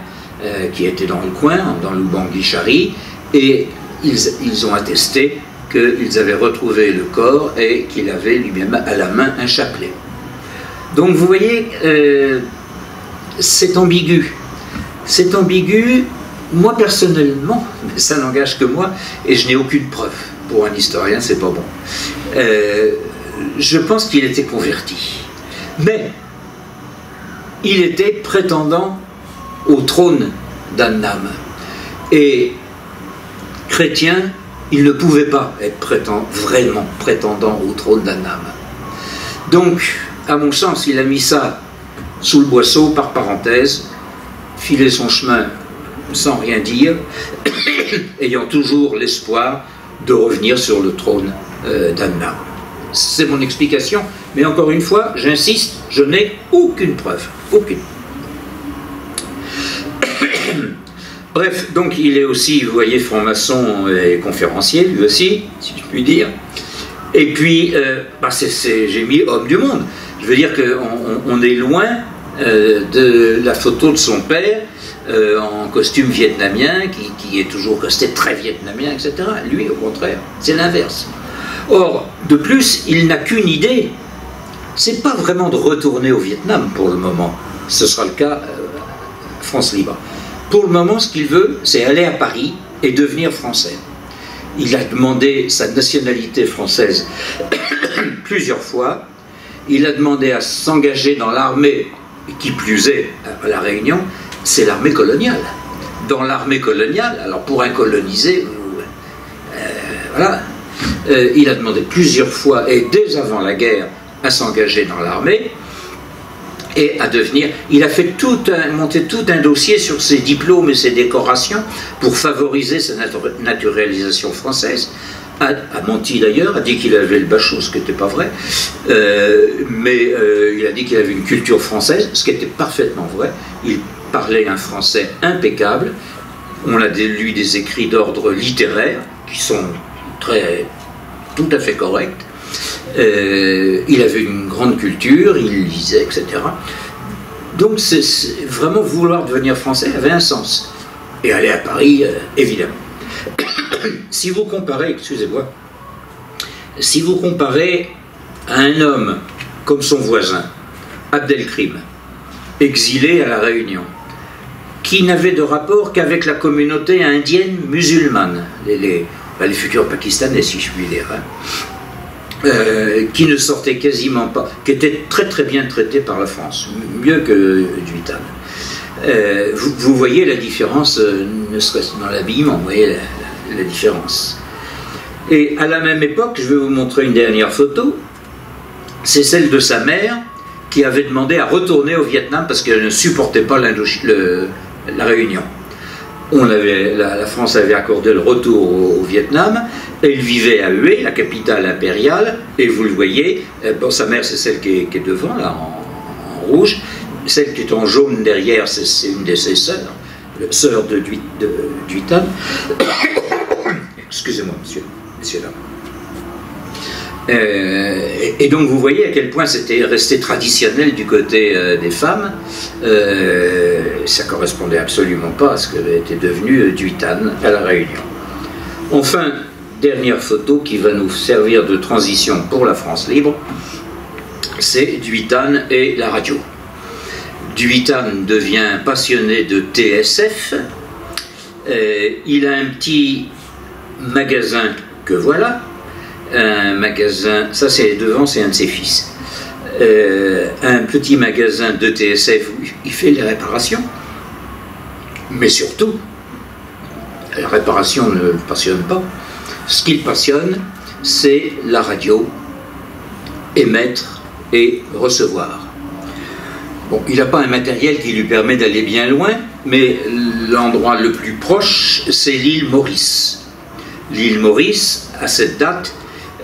qui étaient dans le coin, dans l'Oubangui-Chari, et ils ont attesté qu'ils avaient retrouvé le corps et qu'il avait lui-même à la main un chapelet. Donc vous voyez, c'est ambigu. C'est ambigu, moi personnellement, mais ça n'engage que moi, et je n'ai aucune preuve. Pour un historien, c'est pas bon. Je pense qu'il était converti. Mais il était prétendant au trône d'Annam. Et chrétien, il ne pouvait pas être vraiment prétendant au trône d'Annam. Donc, à mon sens, il a mis ça sous le boisseau, par parenthèse, filé son chemin sans rien dire, ayant toujours l'espoir de revenir sur le trône d'Annam. C'est mon explication, mais encore une fois, j'insiste, je n'ai aucune preuve. Aucune. Bref, donc il est aussi, vous voyez, franc-maçon et conférencier, lui aussi, si je puis dire. Et puis, j'ai mis homme du monde. Je veux dire qu'on est loin de la photo de son père en costume vietnamien, qui est toujours resté très vietnamien, etc. Lui, au contraire, c'est l'inverse. Or, de plus, il n'a qu'une idée. C'est pas vraiment de retourner au Vietnam pour le moment. Ce sera le cas France Libre. Pour le moment, ce qu'il veut, c'est aller à Paris et devenir français. Il a demandé sa nationalité française plusieurs fois. Il a demandé à s'engager dans l'armée, qui plus est à La Réunion, c'est l'armée coloniale. Dans l'armée coloniale, alors pour un colonisé, voilà, il a demandé plusieurs fois, et dès avant la guerre, à s'engager dans l'armée et à devenir... Il a fait monté tout un dossier sur ses diplômes et ses décorations pour favoriser sa naturalisation française. A menti d'ailleurs, a dit qu'il avait le bachot, ce qui n'était pas vrai, mais il a dit qu'il avait une culture française, ce qui était parfaitement vrai. Il parlait un français impeccable. On a lu des écrits d'ordre littéraire qui sont tout à fait corrects. Il avait une grande culture, il lisait, etc. Donc vraiment vouloir devenir français avait un sens. Et aller à Paris, évidemment. Si vous comparez, excusez-moi, si vous comparez à un homme comme son voisin, Abdelkrim, exilé à La Réunion, qui n'avait de rapport qu'avec la communauté indienne musulmane, les futurs Pakistanais, si je puis dire, qui ne sortait quasiment pas, qui était très très bien traité par la France, mieux que Duitane. Vous voyez la différence, ne serait-ce dans l'habillement, vous voyez la différence. Et à la même époque, je vais vous montrer une dernière photo, c'est celle de sa mère qui avait demandé à retourner au Vietnam parce qu'elle ne supportait pas la Réunion. La France avait accordé le retour au Vietnam. Elle vivait à Hue, la capitale impériale, et vous le voyez, bon, sa mère c'est celle qui est devant, là, en rouge, celle qui est en jaune derrière, c'est une de ses sœurs, la sœur de Duitane. Excusez-moi, monsieur là. Et donc vous voyez à quel point c'était resté traditionnel du côté des femmes. Ça correspondait absolument pas à ce qu'elle était devenue Duitane à La Réunion. Enfin, dernière photo qui va nous servir de transition pour la France libre, c'est Duitane et la radio. Duitane devient passionné de TSF. Il a un petit magasin que voilà. Un magasin, ça c'est devant, c'est un de ses fils. Un petit magasin de TSF où il fait les réparations. Mais surtout, la réparation ne le passionne pas. Ce qui le passionne, c'est la radio, émettre et recevoir. Bon, il n'a pas un matériel qui lui permet d'aller bien loin, mais l'endroit le plus proche, c'est l'île Maurice. L'île Maurice, à cette date,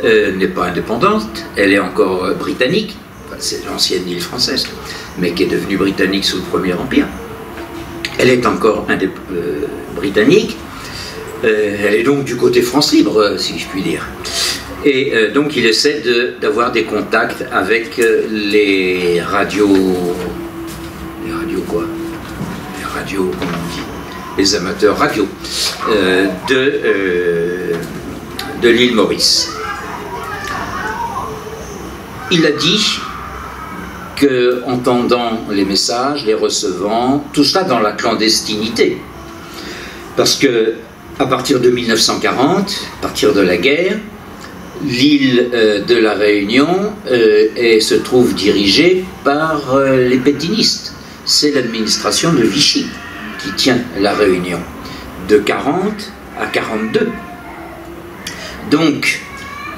n'est pas indépendante, elle est encore britannique, enfin, c'est l'ancienne île française, mais qui est devenue britannique sous le Premier Empire. Elle est encore britannique, elle est donc du côté France libre, si je puis dire. Et donc il essaie d'avoir des contacts avec les radios... Les radios quoi? Les radios, comment on dit? Les amateurs radio de l'île Maurice. Il a dit qu'entendant les messages, les recevant, tout cela dans la clandestinité. Parce que à partir de 1940, à partir de la guerre, l'île de la Réunion se trouve dirigée par les pétinistes. C'est l'administration de Vichy qui tient la Réunion, de 40 à 42. Donc,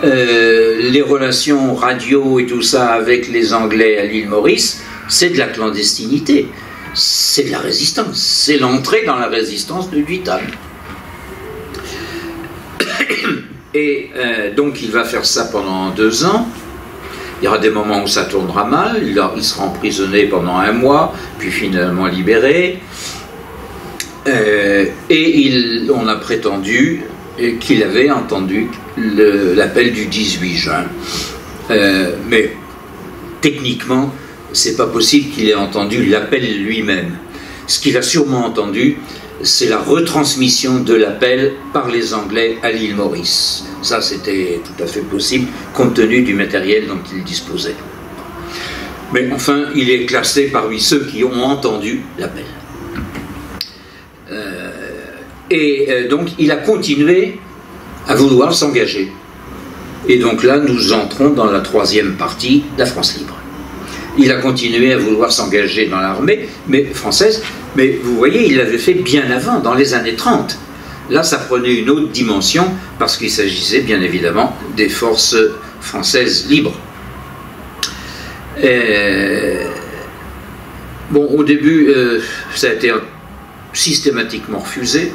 les relations radio et tout ça avec les Anglais à l'île Maurice, c'est de la clandestinité, c'est de la résistance, c'est l'entrée dans la résistance de Duitane. Et donc il va faire ça pendant 2 ans. Il y aura des moments où ça tournera mal, il sera emprisonné pendant 1 mois, puis finalement libéré. Et on a prétendu qu'il avait entendu l'appel du 18 juin. Mais techniquement, c'est pas possible qu'il ait entendu l'appel lui-même. Ce qu'il a sûrement entendu, c'est la retransmission de l'appel par les Anglais à l'île Maurice. Ça, c'était tout à fait possible, compte tenu du matériel dont il disposait. Mais enfin, il est classé parmi ceux qui ont entendu l'appel. Donc, il a continué à vouloir s'engager. Et donc là, nous entrons dans la 3e partie de la France libre. Il a continué à vouloir s'engager dans l'armée française, mais vous voyez, il l'avait fait bien avant, dans les années 30. Là, ça prenait une autre dimension, parce qu'il s'agissait bien évidemment des forces françaises libres. Bon, au début, ça a été systématiquement refusé.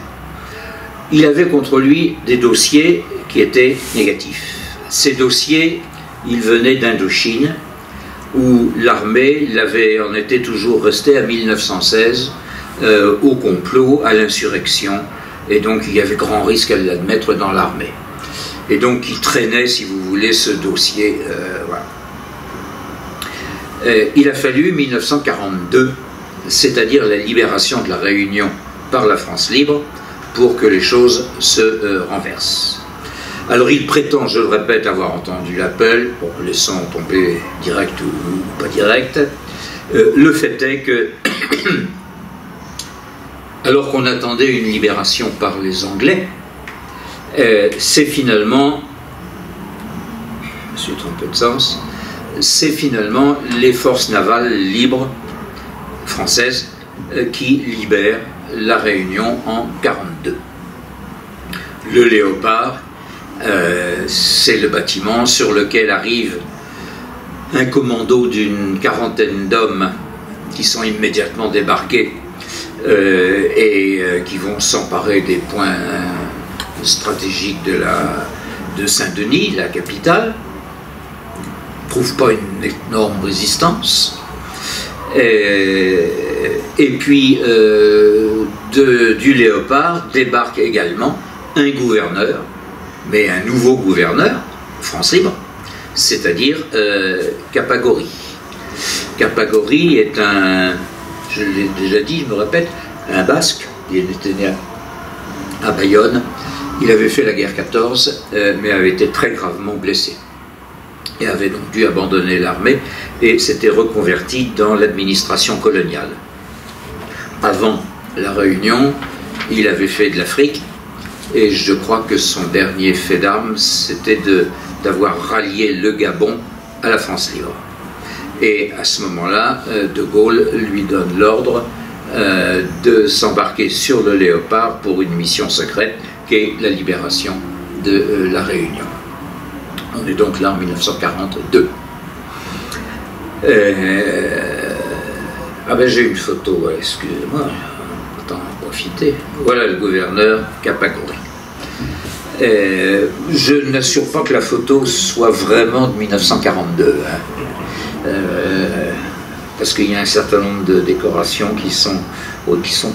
Il avait contre lui des dossiers qui étaient négatifs. Ces dossiers, ils venaient d'Indochine, où l'armée en était toujours restée à 1916, au complot, à l'insurrection, et donc il y avait grand risque à l'admettre dans l'armée. Et donc il traînait, si vous voulez, ce dossier. Voilà. Il a fallu 1942, c'est-à-dire la libération de la Réunion par la France libre, pour que les choses se renversent. Alors il prétend, je le répète, avoir entendu l'appel, bon, laissons tomber direct ou pas direct. Le fait est que, alors qu'on attendait une libération par les Anglais, c'est finalement, je me suis trompé de sens, c'est finalement les forces navales libres françaises qui libèrent la Réunion en 1942. Le Léopard, c'est le bâtiment sur lequel arrive un commando d'une 40aine d'hommes qui sont immédiatement débarqués et qui vont s'emparer des points stratégiques de Saint-Denis, la capitale. Ne trouve pas une énorme résistance. Et puis du Léopard débarque également un gouverneur, mais un nouveau gouverneur, France libre, c'est-à-dire Capagori. Capagori est un, je l'ai déjà dit, je me répète, un Basque. Il était né à Bayonne. Il avait fait la guerre 14, mais avait été très gravement blessé. Et avait donc dû abandonner l'armée et s'était reconverti dans l'administration coloniale. Avant la Réunion, il avait fait de l'Afrique, et je crois que son dernier fait d'armes, c'était d'avoir rallié le Gabon à la France libre. Et à ce moment-là, De Gaulle lui donne l'ordre de s'embarquer sur le Léopard pour une mission secrète qui est la libération de la Réunion. On est donc là en 1942. Ah ben j'ai une photo, ouais, excusez-moi, autant en profiter. Voilà le gouverneur Capagori. Je n'assure pas que la photo soit vraiment de 1942, hein. Parce qu'il y a un certain nombre de décorations qui sont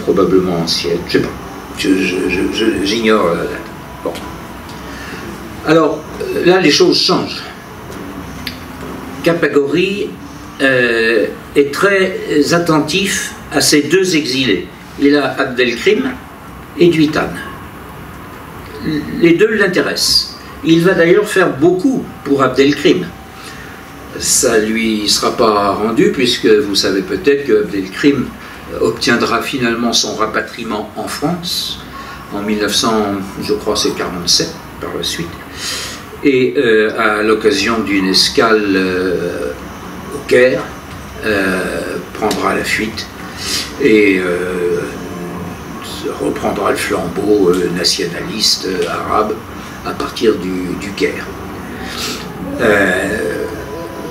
probablement anciennes. Je sais pas, j'ignore la date. Bon. Alors, là, les choses changent. Capagori est très attentif à ces deux exilés. Il a Abdelkrim et Duitane. Les deux l'intéressent. Il va d'ailleurs faire beaucoup pour Abdelkrim. Ça ne lui sera pas rendu, puisque vous savez peut-être que Abdelkrim obtiendra finalement son rapatriement en France, en 1900, je crois c'est 47 par la suite, et à l'occasion d'une escale au Caire, prendra la fuite et reprendra le flambeau nationaliste arabe à partir du Caire.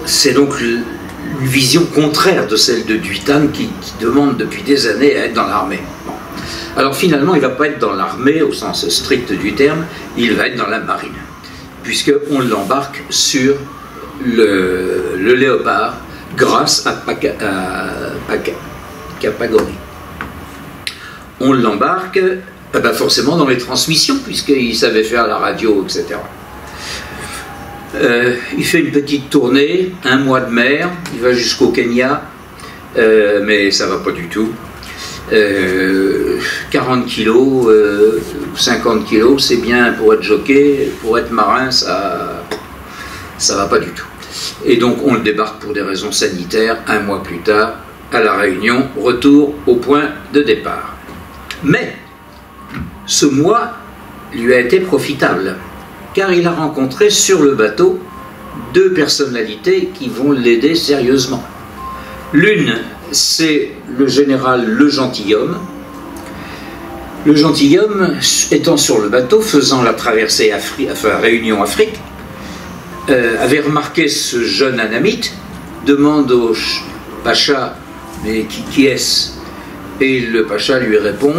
C'est donc une vision contraire de celle de Duitane qui demande depuis des années à être dans l'armée. Bon. Alors finalement, il ne va pas être dans l'armée au sens strict du terme, il va être dans la marine, puisqu'on l'embarque sur le Léopard grâce à Capagori. On l'embarque forcément dans les transmissions, puisqu'il savait faire la radio, etc. Il fait une petite tournée, 1 mois de mer, il va jusqu'au Kenya, mais ça va pas du tout. 40 kilos, 50 kilos, c'est bien pour être jockey, pour être marin, ça va pas du tout. Et donc on le débarque pour des raisons sanitaires, 1 mois plus tard, à La Réunion, retour au point de départ. Mais ce mois lui a été profitable, car il a rencontré sur le bateau 2 personnalités qui vont l'aider sérieusement. L'une, c'est le général Le Gentilhomme. Le Gentilhomme, étant sur le bateau, faisant la traversée Réunion-Afrique, avait remarqué ce jeune anamite, demande au pacha, mais qui est-ce? Et le pacha lui répond,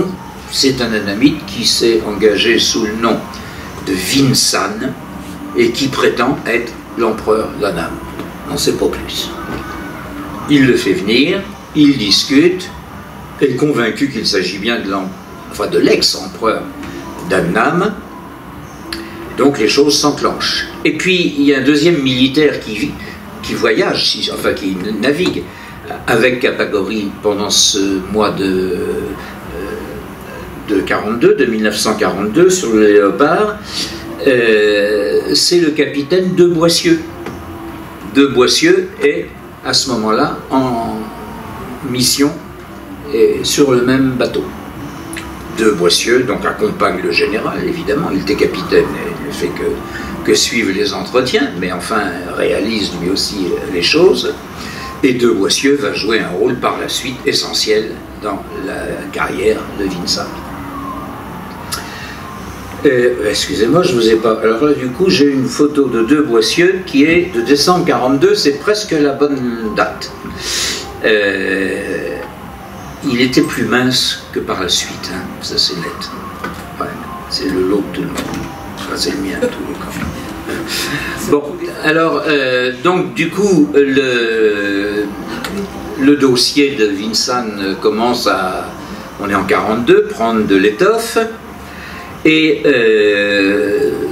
c'est un anamite qui s'est engagé sous le nom de Vinsan et qui prétend être l'empereur d'Annam. On ne sait pas plus. Il le fait venir, il discute, et convaincu qu'il s'agit bien de l'ex-empereur d'Annam, donc les choses s'enclenchent. Et puis il y a un deuxième militaire qui voyage, qui navigue avec Capagori pendant ce mois de 1942 sur le Léopard, c'est le capitaine de Boissieu. De Boissieu est à ce moment-là en mission et sur le même bateau. De Boissieu donc accompagne le général, évidemment, il était capitaine et ne fait que suivre les entretiens, mais enfin réalise lui aussi les choses. Et De Boissieu va jouer un rôle par la suite essentiel dans la carrière de Vinsan. Excusez-moi, je vous ai pas... Alors là, du coup, j'ai une photo de De Boissieu qui est de décembre 42, c'est presque la bonne date. Il était plus mince que par la suite, hein. Ça c'est net. Ouais, c'est le lot de tout le monde. Enfin, c'est le mien, en tout le cas. Bon, alors, donc du coup, le dossier de Vinsan commence à, on est en 42, prendre de l'étoffe, et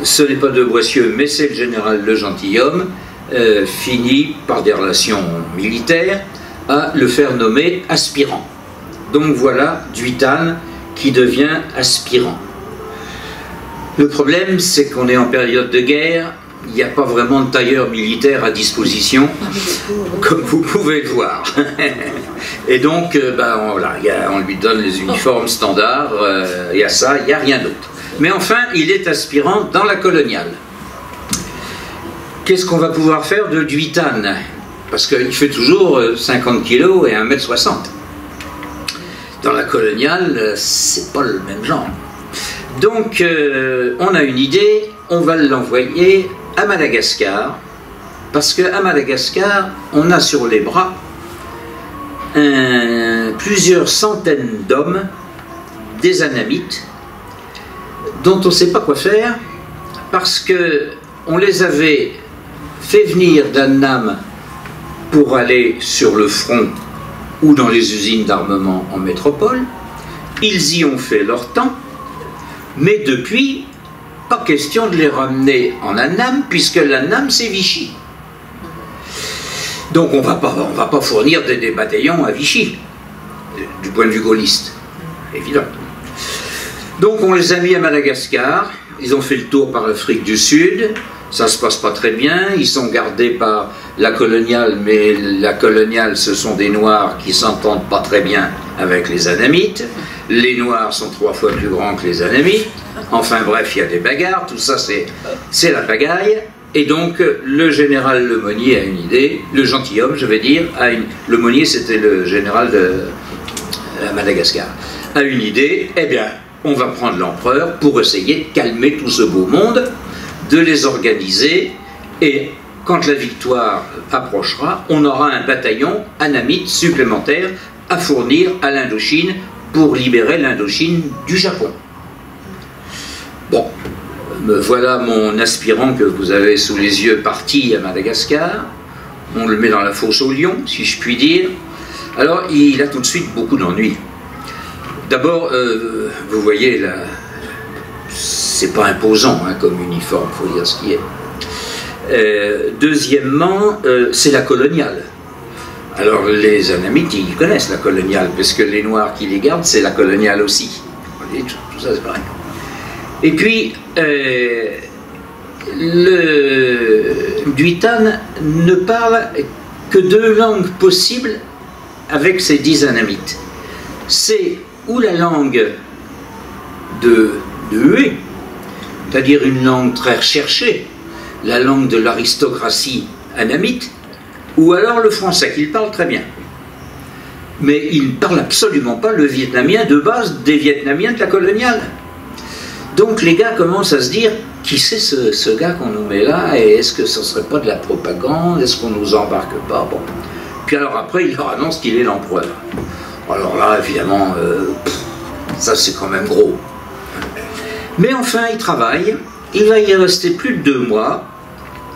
ce n'est pas De Boissieu, mais c'est le général Le Gentilhomme finit par des relations militaires à le faire nommer aspirant. Donc voilà Duitane qui devient aspirant. Le problème, c'est qu'on est en période de guerre, il n'y a pas vraiment de tailleur militaire à disposition, comme vous pouvez le voir. Et donc, voilà, on lui donne les uniformes standards, il y a ça, il n'y a rien d'autre. Mais enfin, il est aspirant dans la coloniale. Qu'est-ce qu'on va pouvoir faire de Duitane? Parce qu'il fait toujours 50 kg et 1,60 m. Dans la coloniale, c'est pas le même genre. Donc, on a une idée, on va l'envoyer à Madagascar, parce qu'à Madagascar, on a sur les bras plusieurs centaines d'hommes, des Anamites, dont on ne sait pas quoi faire, parce qu'on les avait fait venir d'Annam pour aller sur le front ou dans les usines d'armement en métropole. Ils y ont fait leur temps, mais depuis, pas question de les ramener en Annam, puisque l'Annam c'est Vichy. Donc on va pas fournir des bataillons à Vichy, du point de vue gaulliste, évident. Donc on les a mis à Madagascar, ils ont fait le tour par l'Afrique du Sud, ça se passe pas très bien, ils sont gardés par la coloniale, mais la coloniale ce sont des Noirs qui s'entendent pas très bien avec les Anamites, les Noirs sont 3 fois plus grands que les Anamites, enfin bref, il y a des bagarres, tout ça c'est la pagaille, et donc le général Lemonnier a une idée, le gentilhomme je vais dire, Lemonnier c'était le général de Madagascar, a une idée, eh bien on va prendre l'empereur pour essayer de calmer tout ce beau monde, de les organiser, et quand la victoire approchera, on aura un bataillon anamite supplémentaire à fournir à l'Indochine pour libérer l'Indochine du Japon. Bon, me voilà mon aspirant que vous avez sous les yeux parti à Madagascar, on le met dans la fosse au lion, si je puis dire. Alors il a tout de suite beaucoup d'ennuis. D'abord, vous voyez là, c'est pas imposant hein, comme uniforme, il faut dire ce qui est. Deuxièmement, c'est la coloniale. Alors les Anamites, ils connaissent la coloniale, parce que les Noirs qui les gardent, c'est la coloniale aussi. Vous voyez, tout ça c'est pareil. Et puis, Duitane ne parle que 2 langues possibles avec ses 10 Anamites. C'est ou la langue de Hué, c'est-à-dire une langue très recherchée, la langue de l'aristocratie anamite, ou alors le français, qu'il parle très bien. Mais il ne parle absolument pas le vietnamien de base des Vietnamiens de la coloniale. Donc les gars commencent à se dire, qui c'est ce gars qu'on nous met là, et est-ce que ce ne serait pas de la propagande, est-ce qu'on ne nous embarque pas? Bon. Puis alors après, il leur annonce qu'il est l'empereur. Alors là, évidemment, ça c'est quand même gros. Mais enfin, il travaille, il va y rester plus de 2 mois,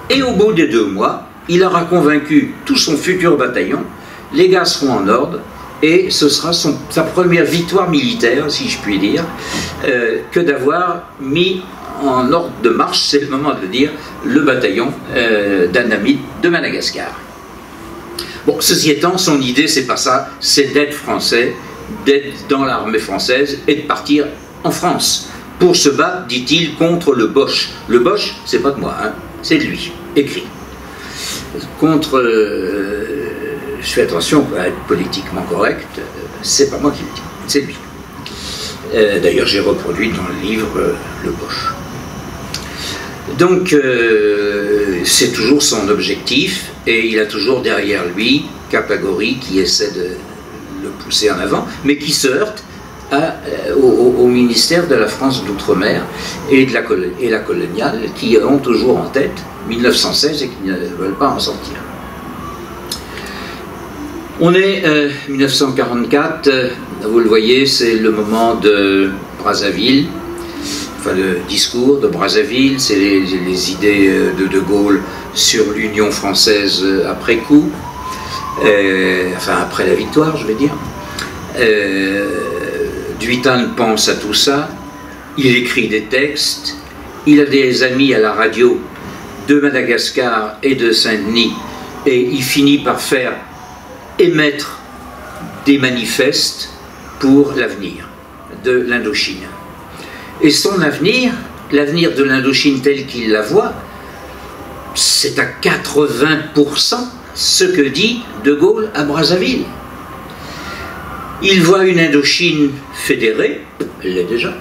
et au bout des 2 mois, il aura convaincu tout son futur bataillon, les gars seront en ordre, et ce sera sa première victoire militaire, si je puis dire, que d'avoir mis en ordre de marche, c'est le moment de le dire, le bataillon d'Anamite de Madagascar. Bon, ceci étant, son idée, c'est pas ça, c'est d'être français, d'être dans l'armée française et de partir en France pour se battre, dit-il, contre le Boche. Le Boche, c'est pas de moi, hein, c'est de lui, écrit. Contre, je fais attention à être politiquement correct, c'est pas moi qui le dis, c'est lui. D'ailleurs, j'ai reproduit dans le livre le Boche. Donc, c'est toujours son objectif, et il a toujours derrière lui Capagori qui essaie de le pousser en avant, mais qui se heurte au ministère de la France d'Outre-mer et la coloniale, qui ont toujours en tête 1916 et qui ne veulent pas en sortir. On est 1944, vous le voyez, c'est le moment de Brazzaville, enfin le discours de Brazzaville, c'est les idées de Gaulle sur l'Union française après coup, enfin après la victoire, je vais dire. Duitane pense à tout ça, il écrit des textes, il a des amis à la radio, de Madagascar et de Saint-Denis, et il finit par faire émettre des manifestes pour l'avenir de l'Indochine. Et son avenir, l'avenir de l'Indochine tel qu'il la voit, c'est à 80% ce que dit De Gaulle à Brazzaville. Il voit une Indochine fédérée, elle l'est déjà.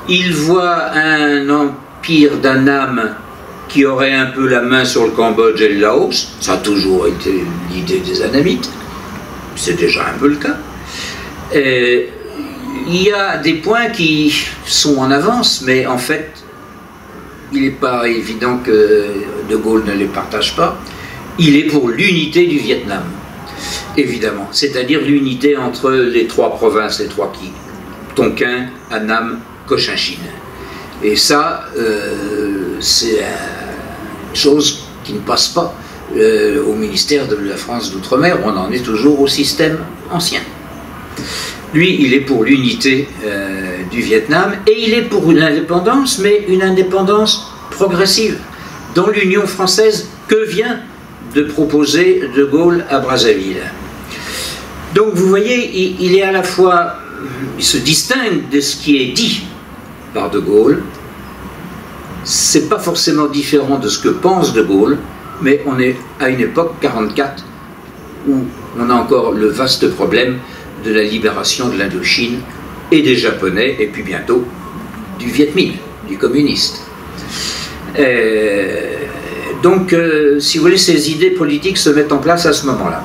Il voit un empire d'Annam qui aurait un peu la main sur le Cambodge et le Laos. Ça a toujours été l'idée des Annamites. C'est déjà un peu le cas. Et il y a des points qui sont en avance, mais en fait, il n'est pas évident que De Gaulle ne les partage pas. Il est pour l'unité du Vietnam, évidemment. C'est-à-dire l'unité entre les trois provinces, les trois qui, Tonkin, Annam, Cochinchine. Et ça, c'est une chose qui ne passe pas au ministère de la France d'Outre-mer. On en est toujours au système ancien. Lui, il est pour l'unité du Vietnam et il est pour une indépendance, mais une indépendance progressive, dans l'Union française que vient de proposer De Gaulle à Brazzaville. Donc vous voyez, il est à la fois, il se distingue de ce qui est dit par De Gaulle. C'est pas forcément différent de ce que pense De Gaulle, mais on est à une époque 44 où on a encore le vaste problème de la libération de l'Indochine et des Japonais, et puis bientôt du Viet Minh, du communiste. Donc, si vous voulez, ces idées politiques se mettent en place à ce moment-là.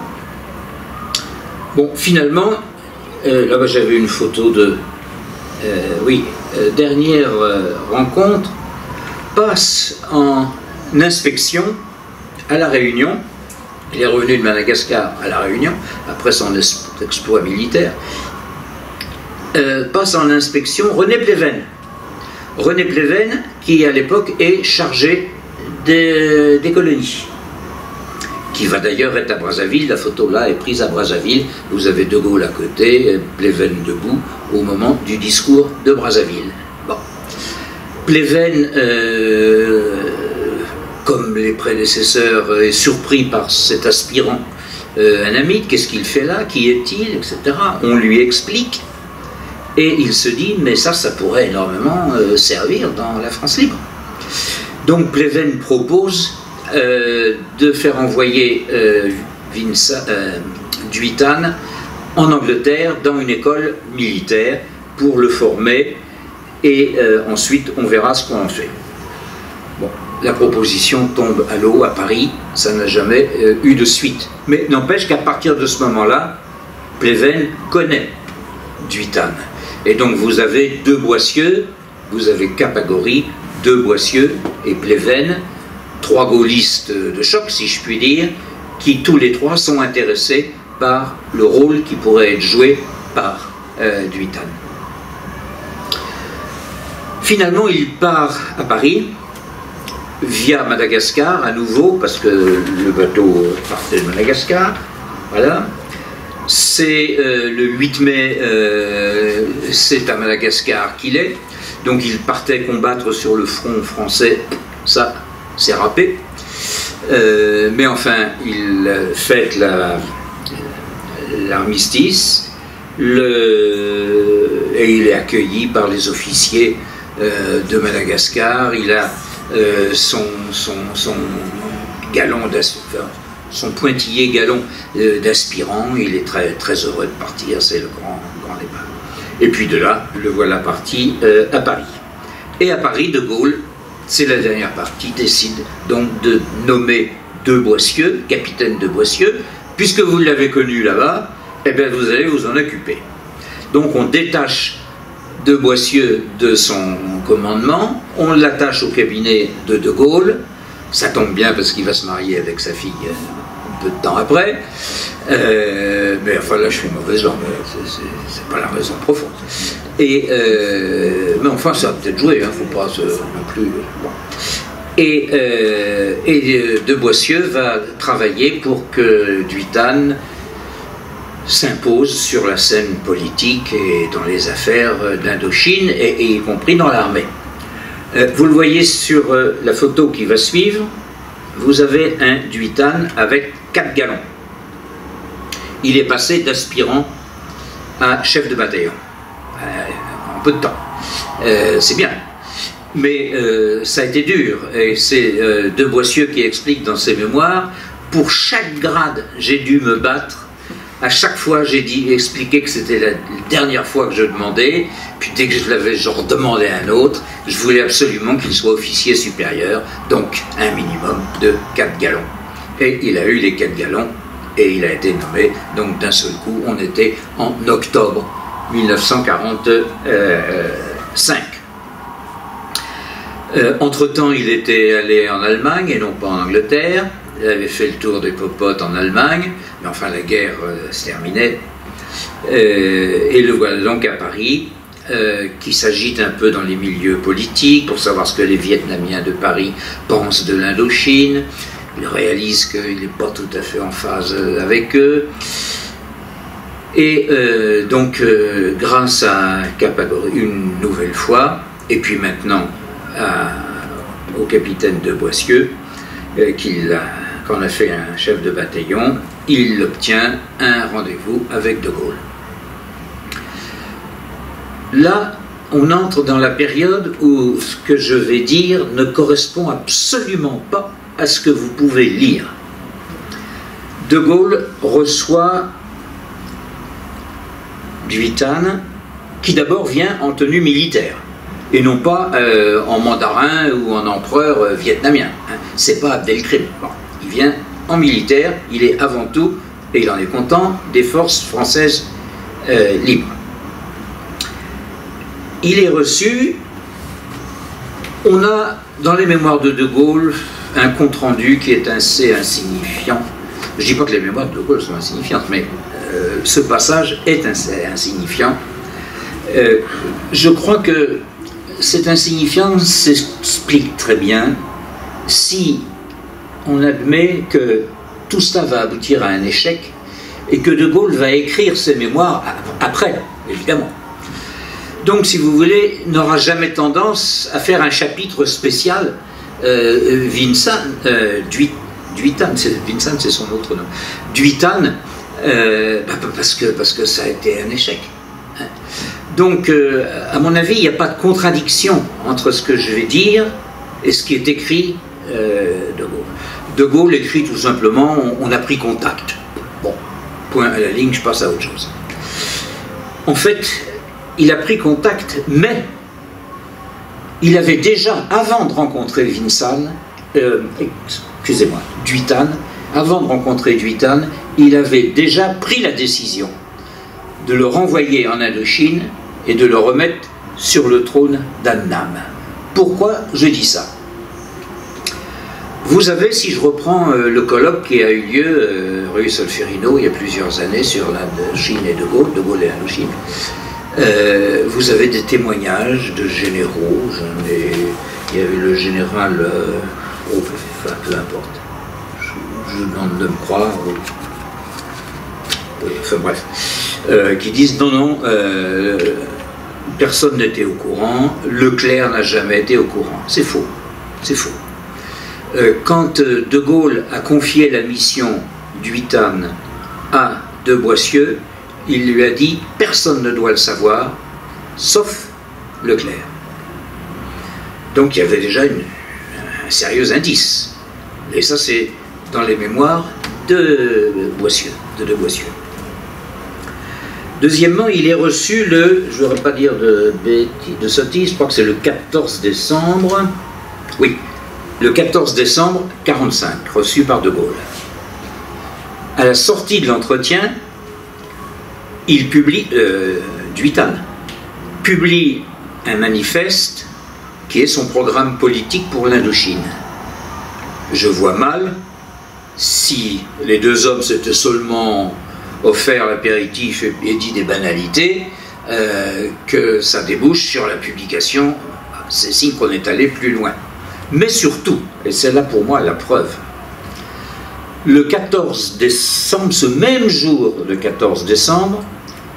Bon, finalement, là-bas j'avais une photo de... dernière rencontre, passe en inspection à La Réunion. Il est revenu de Madagascar à La Réunion, après son exploit militaire. Passe en inspection René Pleven. René Pleven, qui à l'époque est chargé des colonies, qui va d'ailleurs être à Brazzaville. La photo là est prise à Brazzaville. Vous avez De Gaulle à côté, Pleven debout, au moment du discours de Brazzaville. Bon. Pleven, comme les prédécesseurs, est surpris par cet aspirant annamite. Qu'est-ce qu'il fait là? Qui est-il? Etc. On lui explique. Et il se dit, mais ça pourrait énormément servir dans la France libre. Donc Pleven propose de faire envoyer Duitane en Angleterre dans une école militaire pour le former, et ensuite on verra ce qu'on en fait. Bon, la proposition tombe à l'eau à Paris, ça n'a jamais eu de suite. Mais n'empêche qu'à partir de ce moment-là, Pleven connaît Duitane. Et donc vous avez deux Boissieux, vous avez Capagori, deux Boissieux et Pleven, trois gaullistes de choc, si je puis dire, qui tous les trois sont intéressés par le rôle qui pourrait être joué par Duitane. Finalement, il part à Paris, via Madagascar à nouveau, parce que le bateau partait de Madagascar, voilà. C'est le 8 mai, c'est à Madagascar qu'il est. Donc il partait combattre sur le front français, ça c'est râpé. Mais enfin, il fête l'armistice et il est accueilli par les officiers de Madagascar. Il a son galon son pointillé galon d'aspirant. Il est très, très heureux de partir, c'est le grand départ. Et puis de là, le voilà parti à Paris. Et à Paris, De Gaulle, c'est la dernière partie, décide donc de nommer deux Boissieux, capitaine de Boissieux, puisque vous l'avez connu là-bas, eh bien vous allez vous en occuper. Donc on détache de Boissieux de son commandement, on l'attache au cabinet de De Gaulle. Ça tombe bien parce qu'il va se marier avec sa fille un peu de temps après. Mais enfin là je suis mauvaise langue, c'est pas la raison profonde. Mais enfin ça va peut-être jouer, faut pas non plus. Bon. Et De Boissieux va travailler pour que Duitane s'impose sur la scène politique et dans les affaires d'Indochine, et y compris dans l'armée. Vous le voyez sur la photo qui va suivre, vous avez un Duitane avec 4 galons. Il est passé d'aspirant à chef de bataillon en peu de temps. C'est bien. Mais ça a été dur, et c'est De Boissieu qui explique dans ses mémoires, pour chaque grade, j'ai dû me battre. À chaque fois, j'ai expliqué que c'était la dernière fois que je demandais, puis dès que je l'avais genre demandé à un autre, je voulais absolument qu'il soit officier supérieur, donc un minimum de 4 galons. Et il a eu les 4 galons, et il a été nommé, donc d'un seul coup, on était en octobre 1945. Entre-temps, il était allé en Allemagne et non pas en Angleterre. Il avait fait le tour des popotes en Allemagne, mais enfin la guerre se terminait. Et le voilà donc à Paris, qui s'agite un peu dans les milieux politiques pour savoir ce que les Vietnamiens de Paris pensent de l'Indochine. Il réalise qu'il n'est pas tout à fait en phase avec eux. Et donc, grâce à Capagory, une nouvelle fois, et puis maintenant au capitaine de Boissieu, qu'on a fait un chef de bataillon, il obtient un rendez-vous avec De Gaulle. Là, on entre dans la période où ce que je vais dire ne correspond absolument pas à ce que vous pouvez lire. De Gaulle reçoit Duitane, qui d'abord vient en tenue militaire, et non pas en mandarin ou en empereur vietnamien. Hein. C'est pas Abdelkrim. Bon, il vient en militaire, il est avant tout, et il en est content, des forces françaises libres. Il est reçu, on a dans les mémoires de Gaulle un compte-rendu qui est assez insignifiant. Je ne dis pas que les mémoires de Gaulle sont insignifiantes, mais ce passage est insignifiant. Je crois que cette insignifiance s'explique très bien si on admet que tout cela va aboutir à un échec et que De Gaulle va écrire ses mémoires après, évidemment. Donc, si vous voulez, n'aura jamais tendance à faire un chapitre spécial Duitane, Vincent c'est son autre nom, Duitane, parce que ça a été un échec. Donc, à mon avis, il n'y a pas de contradiction entre ce que je vais dire et ce qui est écrit de Gaulle. De Gaulle écrit tout simplement « on a pris contact ». Bon, point à la ligne, je passe à autre chose. En fait, il a pris contact, mais il avait déjà, avant de rencontrer Duitane, avant de rencontrer Duitane, il avait déjà pris la décision de le renvoyer en Indochine et de le remettre sur le trône d'Annam. Pourquoi je dis ça? Vous avez, si je reprends le colloque qui a eu lieu rue Solferino il y a plusieurs années sur l'Indochine et De Gaulle et Indochine, vous avez des témoignages de généraux. Il y avait le général, enfin, peu importe, je demande de me croire, enfin bref, qui disent non, personne n'était au courant, Leclerc n'a jamais été au courant. C'est faux, c'est faux. Quand De Gaulle a confié la mission Duitane à De Boissieu, il lui a dit « personne ne doit le savoir, sauf Leclerc ». Donc il y avait déjà un sérieux indice. Et ça, c'est dans les mémoires de Boissieu, de Boissieu. Deuxièmement, il est reçu le, je ne voudrais pas dire de sottises, je crois que c'est le 14 décembre, oui, le 14 décembre 1945, reçu par De Gaulle. À la sortie de l'entretien, il publie, Duitane publie un manifeste qui est son programme politique pour l'Indochine. Je vois mal, si les deux hommes s'étaient seulement offert l'apéritif et dit des banalités, que ça débouche sur la publication. C'est signe qu'on est allé plus loin. Mais surtout, et c'est là pour moi la preuve, le 14 décembre, ce même jour, le 14 décembre,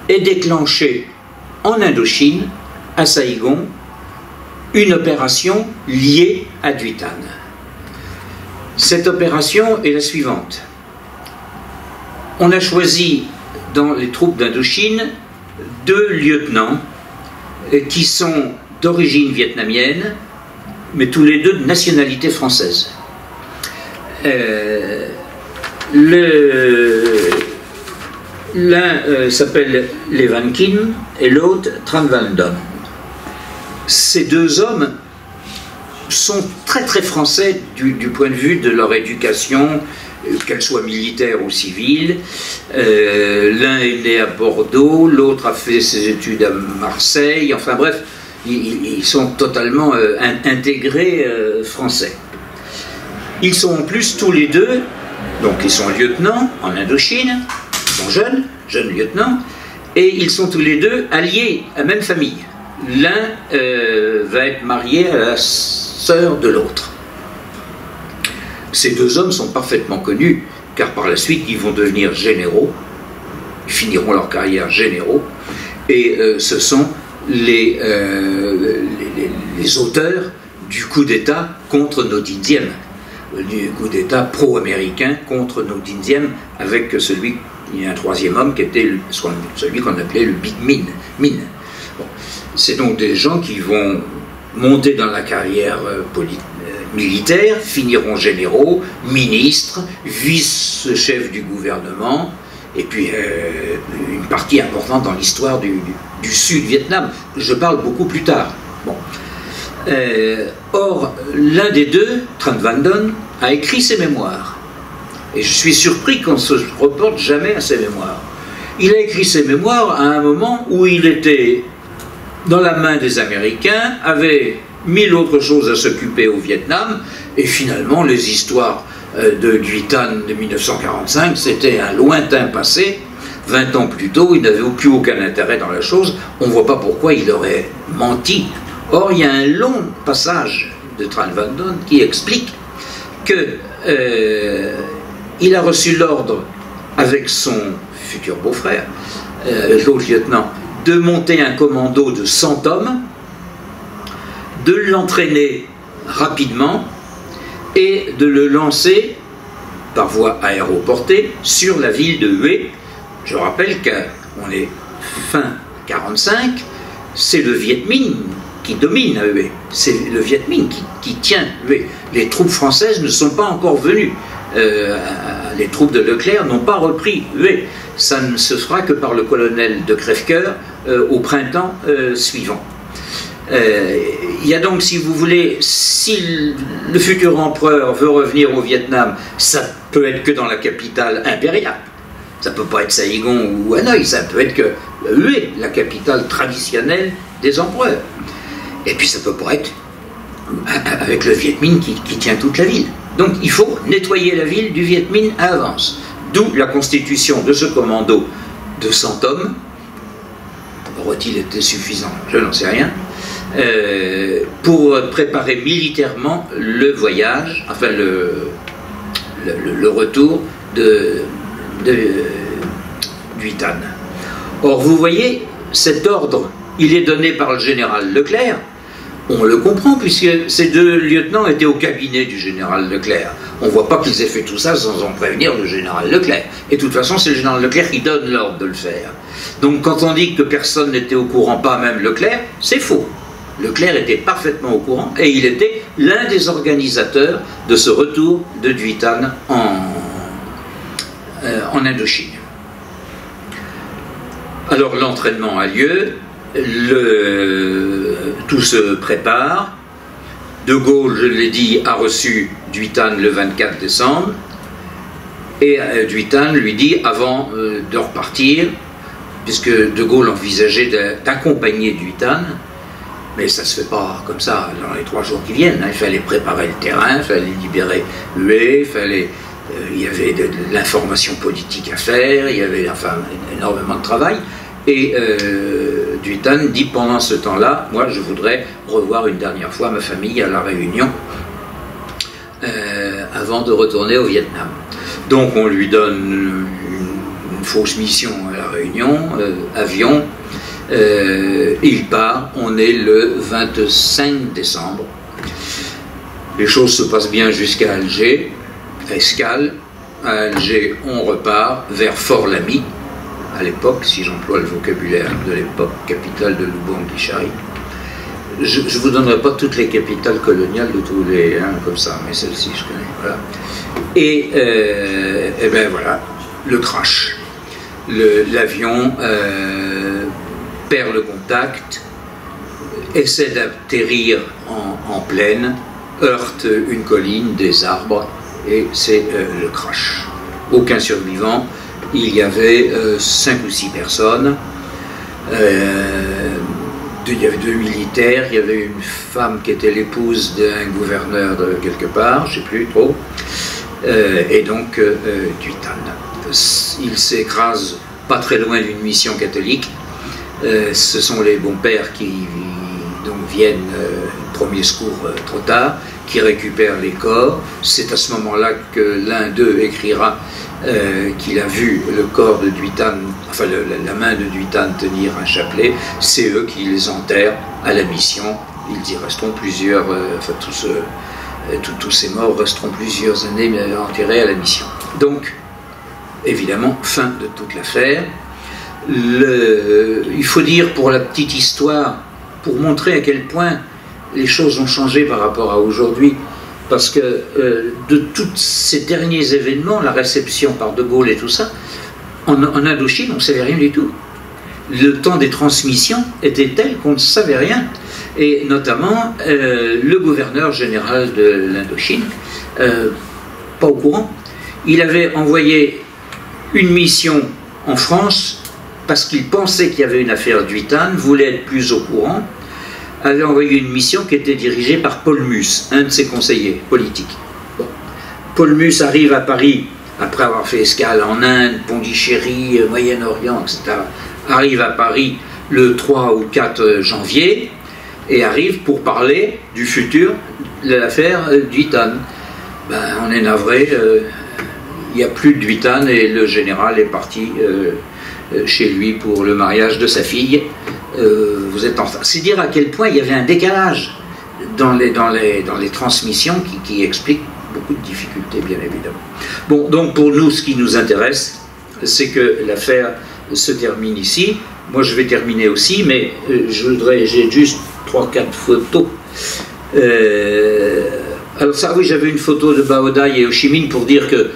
est déclenché en Indochine, à Saïgon, une opération liée à Duitane. Cette opération est la suivante. On a choisi dans les troupes d'Indochine 2 lieutenants qui sont d'origine vietnamienne, mais tous les 2 de nationalité française. L'un s'appelle Le Van Kim et l'autre Tran Van Don. Ces 2 hommes sont très très français du point de vue de leur éducation, qu'elle soit militaire ou civile. L'un est né à Bordeaux, l'autre a fait ses études à Marseille, enfin bref, ils sont totalement intégrés français. Ils sont en plus tous les 2, donc ils sont lieutenants en Indochine, ils sont jeunes lieutenants, et ils sont tous les 2 alliés à la même famille. L'un va être marié à la sœur de l'autre. Ces 2 hommes sont parfaitement connus, car par la suite ils vont devenir généraux, ils finiront leur carrière généraux, et ce sont les auteurs du coup d'État contre No Dinh Diem, du coup d'État pro-américain contre No Dinh Diem, avec celui, il y a un 3e homme qui était celui qu'on appelait le Big Min. Bon. C'est donc des gens qui vont monter dans la carrière militaire, finiront généraux, ministres, vice-chefs du gouvernement, et puis une partie importante dans l'histoire du Sud-Vietnam. Je parle beaucoup plus tard. Bon. Or, l'un des 2, Tran Van Don, a écrit ses mémoires. Et je suis surpris qu'on ne se reporte jamais à ses mémoires. Il a écrit ses mémoires à un moment où il était dans la main des Américains, avait 1000 autres choses à s'occuper au Vietnam, et finalement les histoires de Duitane de 1945, c'était un lointain passé. 20 ans plus tôt, il n'avait plus aucun intérêt dans la chose, on ne voit pas pourquoi il aurait menti. Or, il y a un long passage de Tran Van Don qui explique que il a reçu l'ordre avec son futur beau-frère, l'autre lieutenant, de monter un commando de 100 hommes, de l'entraîner rapidement et de le lancer par voie aéroportée sur la ville de Hue. Je rappelle qu'on est fin 45, c'est le Viet Minh qui domine à Hue, c'est le Viet Minh qui tient Hue. Les troupes françaises ne sont pas encore venues, les troupes de Leclerc n'ont pas repris Hue. Ça ne se fera que par le colonel de Crèvecoeur au printemps suivant. Il y a donc, si vous voulez, si le futur empereur veut revenir au Vietnam, ça peut être que dans la capitale impériale. Ça ne peut pas être Saigon ou Hanoï, ça peut être que Hue, la capitale traditionnelle des empereurs. Et puis ça ne peut pas être avec le Viet Minh qui tient toute la ville. Donc il faut nettoyer la ville du Viet Minh à l'avance. D'où la constitution de ce commando de 100 hommes. Aurait-il été suffisant? Je n'en sais rien. Pour préparer militairement le voyage, enfin le retour de Duitane. Or, vous voyez, cet ordre, il est donné par le général Leclerc. On le comprend, puisque ces 2 lieutenants étaient au cabinet du général Leclerc. On ne voit pas qu'ils aient fait tout ça sans en prévenir le général Leclerc. Et de toute façon, c'est le général Leclerc qui donne l'ordre de le faire. Donc quand on dit que personne n'était au courant, pas même Leclerc, c'est faux. Leclerc était parfaitement au courant, et il était l'un des organisateurs de ce retour de Duitane en Indochine. Alors l'entraînement a lieu, tout se prépare. De Gaulle, je l'ai dit, a reçu Duitane le 24 décembre, et Duitane lui dit, avant de repartir, puisque De Gaulle envisageait d'accompagner Duitane, mais ça ne se fait pas comme ça dans les 3 jours qui viennent, hein. Il fallait préparer le terrain, il fallait libérer Hue, il y avait de l'information politique à faire, il y avait enfin énormément de travail. Et Duitane dit, pendant ce temps-là, moi je voudrais revoir une dernière fois ma famille à La Réunion avant de retourner au Vietnam. Donc on lui donne une fausse mission à La Réunion, avion, Il part, on est le 25 décembre. Les choses se passent bien jusqu'à Alger, escale. À Alger, on repart vers Fort-Lamy, à l'époque, si j'emploie le vocabulaire de l'époque, capitale de Lubang-Guichari. Je ne vous donnerai pas toutes les capitales coloniales de tous les comme ça, mais celle-ci je connais. Voilà. Et ben voilà, le crash. L'avion perd le contact, essaie d'atterrir en plaine, heurte une colline, des arbres, et c'est le crash. Aucun survivant. Il y avait 5 ou 6 personnes. Il y avait 2 militaires, il y avait une femme qui était l'épouse d'un gouverneur de quelque part, je ne sais plus trop, et donc Duitane. Il s'écrase pas très loin d'une mission catholique. Ce sont les bons pères qui donc viennent, premier secours trop tard, qui récupèrent les corps. C'est à ce moment-là que l'un d'eux écrira qu'il a vu le corps de Duitane, enfin la main de Duitane tenir un chapelet. C'est eux qui les enterrent à la mission. Ils y resteront plusieurs, enfin tous ces morts resteront plusieurs années enterrés à la mission. Donc, évidemment, fin de toute l'affaire. Il faut dire, pour la petite histoire, pour montrer à quel point les choses ont changé par rapport à aujourd'hui, parce que de tous ces derniers événements, la réception par De Gaulle et tout ça, en Indochine, on ne savait rien du tout. Le temps des transmissions était tel qu'on ne savait rien. Et notamment, le gouverneur général de l'Indochine, pas au courant, il avait envoyé une mission en France parce qu'il pensait qu'il y avait une affaire Duitane, voulait être plus au courant, avait envoyé une mission qui était dirigée par Paul Mus, un de ses conseillers politiques. Bon. Paul Mus arrive à Paris, après avoir fait escale en Inde, Pondichéry, Moyen-Orient, etc., arrive à Paris le 3 ou 4 janvier, et arrive pour parler du futur de l'affaire Duitane. Ben, on est navré, il n'y a plus de Duitane, et le général est parti chez lui pour le mariage de sa fille. Vous êtes en retard. C'est dire à quel point il y avait un décalage dans les transmissions qui explique beaucoup de difficultés, bien évidemment. Bon, donc pour nous, ce qui nous intéresse, c'est que l'affaire se termine ici. Moi, je vais terminer aussi, mais j'ai juste 3-4 photos. Alors ça, oui, j'avais une photo de Bao Dai et Ho Chi Minh pour dire que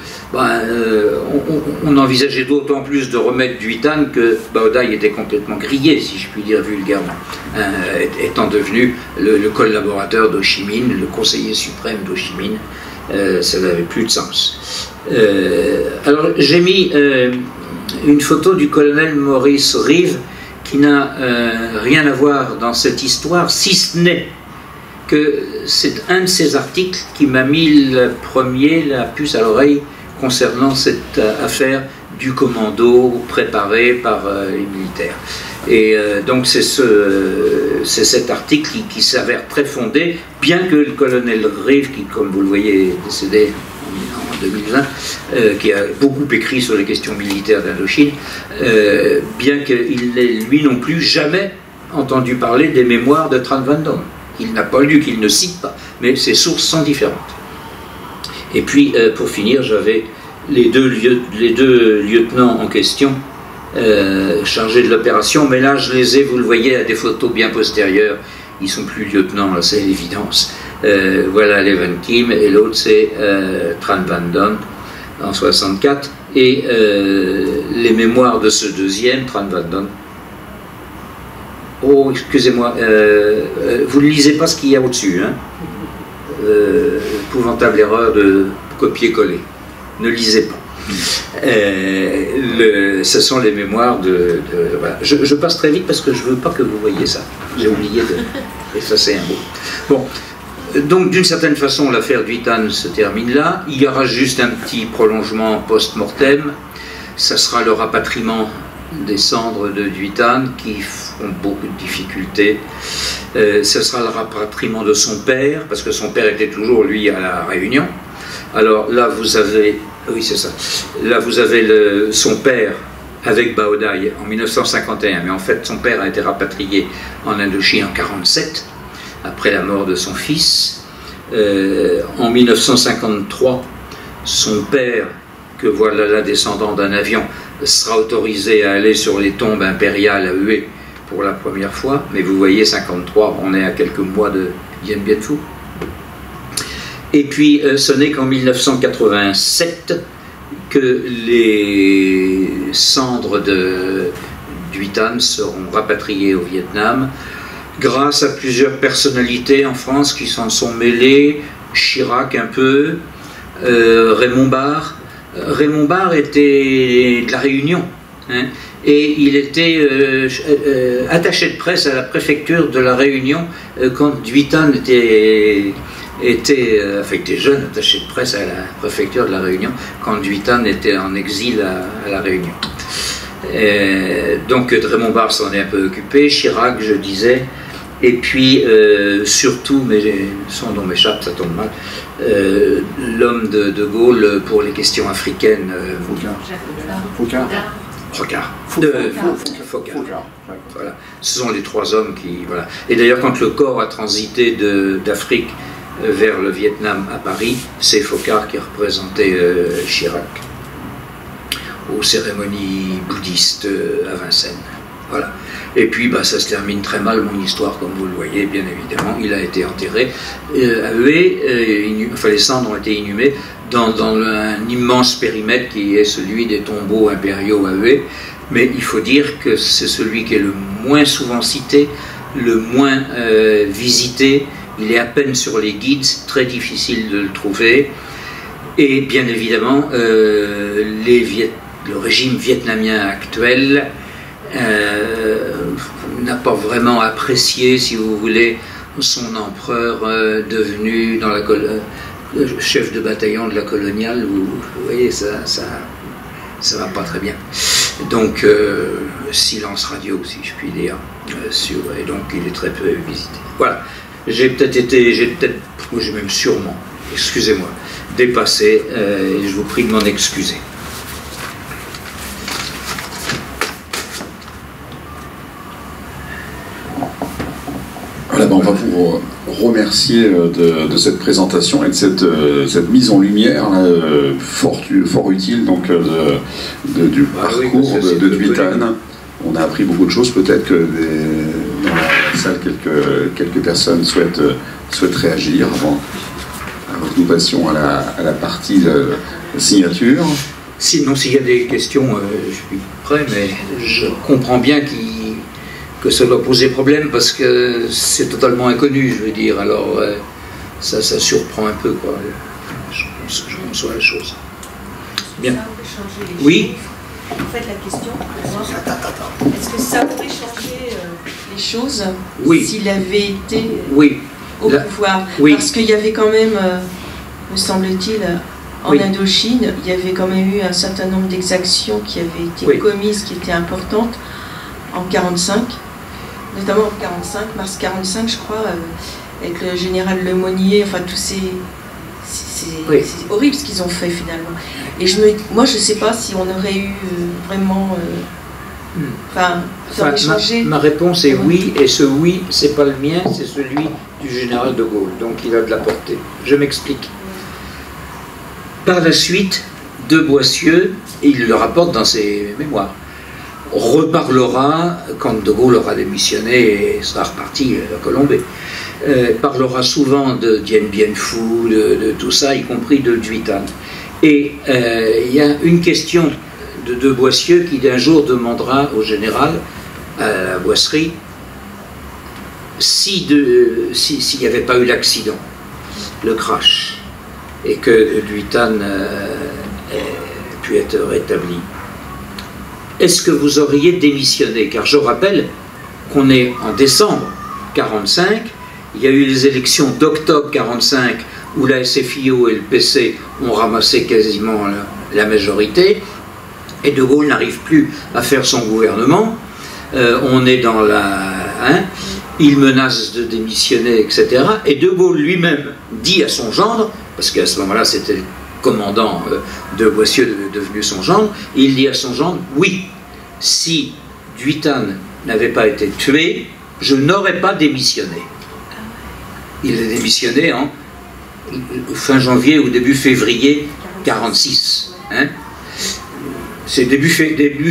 on envisageait d'autant plus de remettre Duitane que Bao Dai était complètement grillé, si je puis dire vulgairement, étant devenu le collaborateur d'Ho Chi Minh, le conseiller suprême d'Ho Chi Minh. Ça n'avait plus de sens. Alors j'ai mis une photo du colonel Maurice Rive qui n'a rien à voir dans cette histoire, si ce n'est que c'est un de ces articles qui m'a mis la puce à l'oreille concernant cette affaire du commando préparé par les militaires. Et donc c'est cet article qui s'avère très fondé, bien que le colonel Rive, qui comme vous le voyez est décédé en 2020, qui a beaucoup écrit sur les questions militaires d'Indochine, bien qu'il n'ait lui non plus jamais entendu parler des mémoires de Tran Van Dong. Il n'a pas lu, qu'il ne cite pas, mais ses sources sont différentes. Et puis, pour finir, j'avais les deux lieutenants en question chargés de l'opération, mais là, je les ai, vous le voyez, à des photos bien postérieures. Ils ne sont plus lieutenants, là, c'est l'évidence. Voilà Leven Kim, et l'autre, c'est Tran Van Dong, en 64. Et les mémoires de ce deuxième, Tran Van Dong, oh, excusez-moi, vous ne lisez pas ce qu'il y a au-dessus, hein. Épouvantable erreur de copier-coller. Ne lisez pas. Ce sont les mémoires voilà. Je passe très vite parce que je ne veux pas que vous voyez ça. J'ai oublié de... Et ça, c'est un mot. Bon. Donc, d'une certaine façon, l'affaire Duitane se termine là. Il y aura juste un petit prolongement post-mortem. Ça sera le rapatriement des cendres de Duitane qui font beaucoup de difficultés. Ce sera le rapatriement de son père, parce que son père était toujours, lui, à la Réunion. Alors là, vous avez... Oui, c'est ça. Là, vous avez son père avec Bao Dai en 1951, mais en fait son père a été rapatrié en Indochine en 1947, après la mort de son fils. En 1953, son père, que voilà la descendant d'un avion, sera autorisé à aller sur les tombes impériales à Hue pour la première fois, mais vous voyez, 1953, on est à quelques mois de Dien Bien Phu. Et puis ce n'est qu'en 1987 que les cendres d'Uy Tan seront rapatriées au Vietnam, grâce à plusieurs personnalités en France qui s'en sont mêlées, Chirac un peu, Raymond Barre. Raymond Barre était de la Réunion, hein, et il était attaché de presse à la préfecture de la Réunion quand Uy Tan était jeune attaché de presse à la préfecture de la Réunion quand Uy Tan était en exil à la Réunion. Donc Raymond Barre s'en est un peu occupé, Chirac, je disais, et puis surtout, mais son nom m'échappe, ça tombe mal, l'homme de Gaulle pour les questions africaines, Focard. Voilà. Ce sont les trois hommes qui... Voilà. Et d'ailleurs, quand le corps a transité d'Afrique vers le Vietnam à Paris, c'est Focard qui représentait Chirac aux cérémonies bouddhistes à Vincennes. Voilà. Et puis ça se termine très mal, mon histoire, comme vous le voyez, bien évidemment. Il a été enterré à Hue, enfin les cendres ont été inhumées dans un immense périmètre qui est celui des tombeaux impériaux à Hue. Mais il faut dire que c'est celui qui est le moins souvent cité, le moins visité. Il est à peine sur les guides, c'est très difficile de le trouver. Et bien évidemment, le régime vietnamien actuel n'a pas vraiment apprécié, si vous voulez, son empereur devenu dans chef de bataillon de la coloniale. Vous voyez, ça va pas très bien. Donc, silence radio, si je puis dire, et donc il est très peu visité. Voilà. J'ai même sûrement, excusez-moi, dépassé, et je vous prie de m'en excuser. Voilà, on va vous remercier de cette présentation et de cette mise en lumière là, fort utile donc, du parcours de Uy Tan. On a appris beaucoup de choses, peut-être que dans la salle, quelques personnes souhaitent réagir avant que nous passions à la partie de signature. Sinon, s'il y a des questions, je suis prêt, mais je comprends bien que ça doit poser problème parce que c'est totalement inconnu, je veux dire. Alors, ça surprend un peu, quoi. Je conçois la chose. Bien. Oui. En fait, la question, est-ce que ça aurait changé les choses s'il avait été au pouvoir? Parce qu'il y avait quand même, me semble-t-il, en Indochine, il y avait quand même eu un certain nombre d'exactions qui avaient été commises, qui étaient importantes en 1945, notamment en 1945, mars 1945, je crois, avec le général Lemonnier, enfin tous ces... C'est horrible ce qu'ils ont fait finalement. Et moi je ne sais pas si on aurait eu vraiment... ça aurait changé. Ma réponse est oui, et ce oui, c'est pas le mien, c'est celui du général de Gaulle. Donc il a de la portée. Je m'explique. Par la suite, de Boissieu, et il le rapporte dans ses mémoires, reparlera, quand de Gaulle aura démissionné et sera reparti à Colombey, parlera souvent de Dien Bien Phu, de tout ça, y compris de Uy Tan. Et il y a une question de Boissieu qui d'un jour demandera au général, à la boisserie, s'il n'y avait pas eu l'accident, le crash, et que Uy Tan ait pu être rétabli, est-ce que vous auriez démissionné? Car je rappelle qu'on est en décembre 1945, il y a eu les élections d'octobre 1945 où la SFIO et le PC ont ramassé quasiment la majorité, et De Gaulle n'arrive plus à faire son gouvernement. On est dans il menace de démissionner, etc. Et De Gaulle lui-même dit à son gendre, parce qu'à ce moment-là c'était le commandant de Boissieu devenu son gendre, il dit à son gendre, oui, si Duy Tan n'avait pas été tué, je n'aurais pas démissionné. Il a démissionné en fin janvier ou début février 46. Hein? C'est début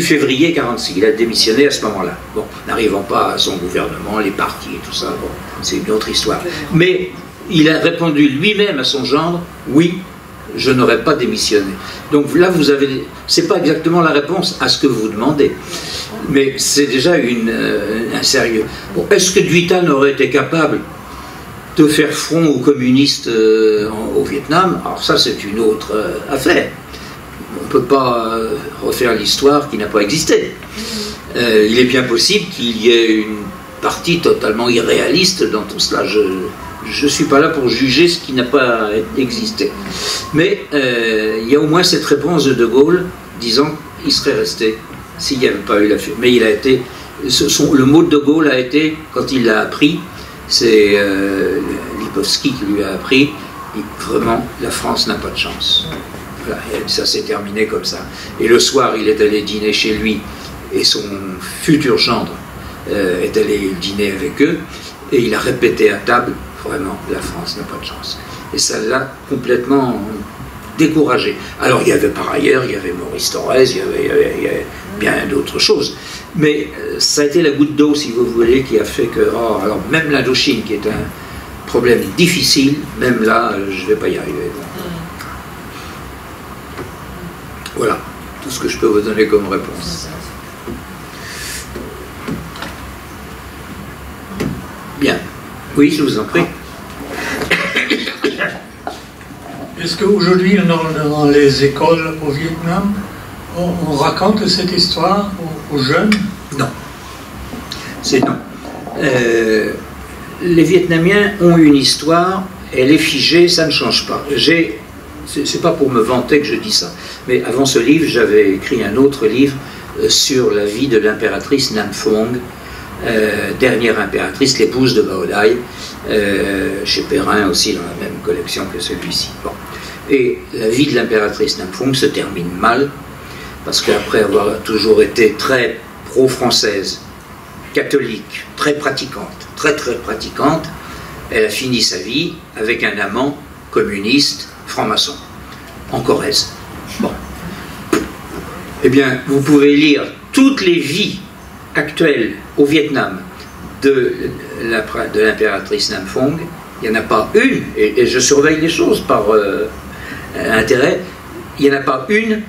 février 46. Il a démissionné à ce moment-là. Bon, n'arrivant pas à son gouvernement, les partis et tout ça, bon, c'est une autre histoire. Mais il a répondu lui-même à son gendre, oui, je n'aurais pas démissionné. Donc là, vous avez, c'est pas exactement la réponse à ce que vous demandez, mais c'est déjà un sérieux. Bon, est-ce que Duy Tan aurait été capable de faire front aux communistes au Vietnam? Alors ça, c'est une autre affaire. On ne peut pas refaire l'histoire qui n'a pas existé. Il est bien possible qu'il y ait une partie totalement irréaliste dans tout cela. Je ne suis pas là pour juger ce qui n'a pas existé. Mais il y a au moins cette réponse de De Gaulle disant qu'il serait resté s'il n'y avait pas eu la fuite. Mais il a été, le mot de De Gaulle a été, quand il l'a appris, c'est Lipovski qui lui a appris, vraiment, la France n'a pas de chance. Voilà, et ça s'est terminé comme ça. Et le soir, il est allé dîner chez lui, et son futur gendre est allé dîner avec eux, et il a répété à table, vraiment, la France n'a pas de chance. Et ça l'a complètement découragé. Alors il y avait par ailleurs, il y avait Maurice Thorez, il y avait bien d'autres choses. Mais ça a été la goutte d'eau, si vous voulez, qui a fait que, oh, alors même l'Indochine, qui est un problème difficile, même là, je ne vais pas y arriver. Voilà, tout ce que je peux vous donner comme réponse. Bien. Oui, je vous en prie. Est-ce qu'aujourd'hui, dans les écoles au Vietnam, on raconte cette histoire aux jeunes? Non. C'est non. Les Vietnamiens ont une histoire, elle est figée, ça ne change pas. C'est pas pour me vanter que je dis ça, mais avant ce livre, j'avais écrit un autre livre sur la vie de l'impératrice Nam Phuong, dernière impératrice, l'épouse de Bao Dai, chez Perrin aussi, dans la même collection que celui-ci. Bon. Et la vie de l'impératrice Nam Phuong se termine mal, parce qu'après avoir toujours été très pro-française, catholique, très pratiquante, très pratiquante, elle a fini sa vie avec un amant communiste, franc-maçon, en Corrèze. Bon. Eh bien, vous pouvez lire toutes les vies actuelles au Vietnam de l'impératrice Nam Phuong. Il n'y en a pas une, et je surveille les choses par intérêt, il n'y en a pas une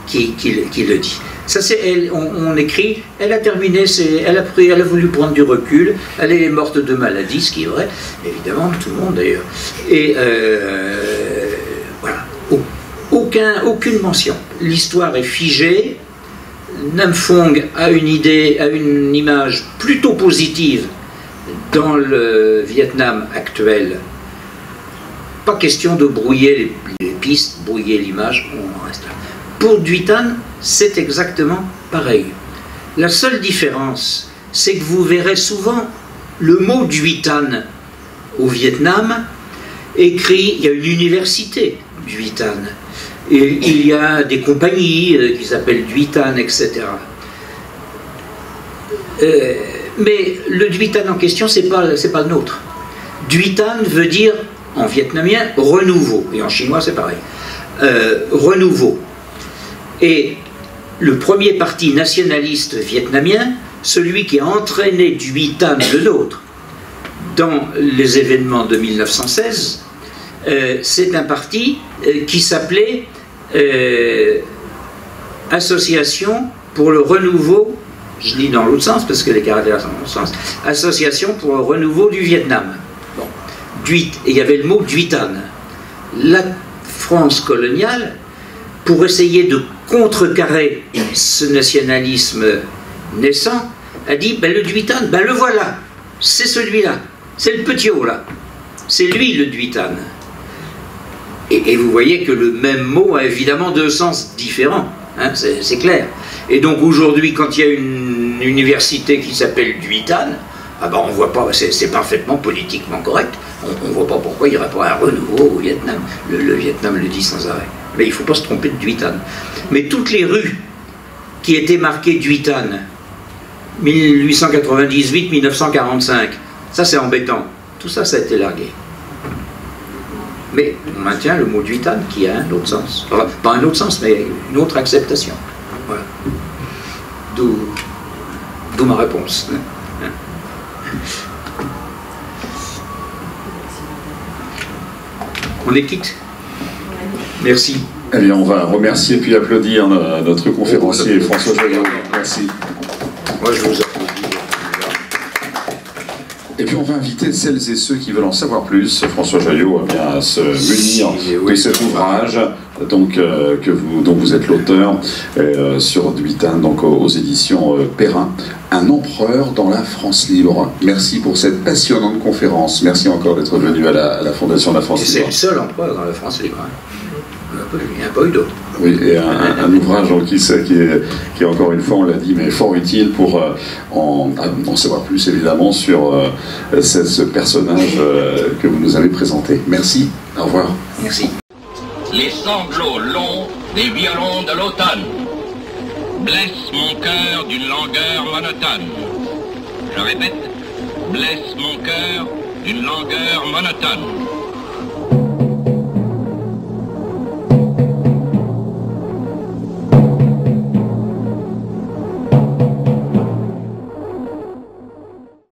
qui le dit. Ça, c'est elle, on écrit, elle a terminé, elle a voulu prendre du recul, elle est morte de maladie, ce qui est vrai, évidemment, tout le monde d'ailleurs. Et voilà, aucune mention. L'histoire est figée. Nam Phuong a une idée, a une image plutôt positive dans le Vietnam actuel. Pas question de brouiller les pistes, brouiller l'image, on reste là. Pour Duy Tan, c'est exactement pareil. La seule différence, c'est que vous verrez souvent le mot Duy Tan au Vietnam écrit, il y a une université Duy Tan, et il y a des compagnies qui s'appellent Duy Tan, etc. Mais le Duy Tan en question, c'est pas le nôtre. Duy Tan veut dire, en vietnamien, renouveau, et en chinois c'est pareil. Renouveau. Et le premier parti nationaliste vietnamien, celui qui a entraîné Duy Tan, le nôtre, dans les événements de 1916, c'est un parti qui s'appelait Association pour le renouveau, je lis dans l'autre sens parce que les caractères sont dans l'autre sens, Association pour le renouveau du Vietnam. Bon. Et il y avait le mot Duy Tan. La France coloniale, pour essayer de contrecarrer ce nationalisme naissant, a dit, ben, le Duy Tan, ben, le voilà, c'est celui-là, c'est le petit haut là, c'est lui le Duy Tan. Et vous voyez que le même mot a évidemment deux sens différents, hein, c'est clair. Et donc aujourd'hui, quand il y a une université qui s'appelle Duy Tan, ah ben on voit pas, c'est parfaitement politiquement correct, on ne voit pas pourquoi il n'y aurait pas un renouveau au Vietnam. Le Vietnam le dit sans arrêt. Mais il ne faut pas se tromper de Duy Tan. Mais toutes les rues qui était marqué Duitane, 1898-1945. Ça, c'est embêtant. Tout ça, ça a été largué. Mais on maintient le mot Duitane qui a un autre sens. Enfin, pas un autre sens, mais une autre acceptation. Voilà. D'où ma réponse. On est quitte. Merci. Eh bien, on va remercier puis applaudir notre conférencier François Joyot. Merci. Moi, je vous applaudis. Et puis on va inviter celles et ceux qui veulent en savoir plus, François Joyot, à se munir de cet ouvrage donc, dont vous êtes l'auteur sur Duitane, donc aux éditions Perrin, Un empereur dans la France libre. Merci pour cette passionnante conférence. Merci encore d'être venu à la Fondation de la France libre. C'est le seul empereur dans la France libre. Il n'y a pas eu d'autre. Oui, et un ouvrage donc, qui est encore une fois, on l'a dit, mais fort utile pour en savoir plus évidemment sur ce personnage que vous nous avez présenté. Merci, au revoir. Merci. Les sanglots longs des violons de l'automne blessent mon cœur d'une langueur monotone. Je répète, blesse mon cœur d'une langueur monotone.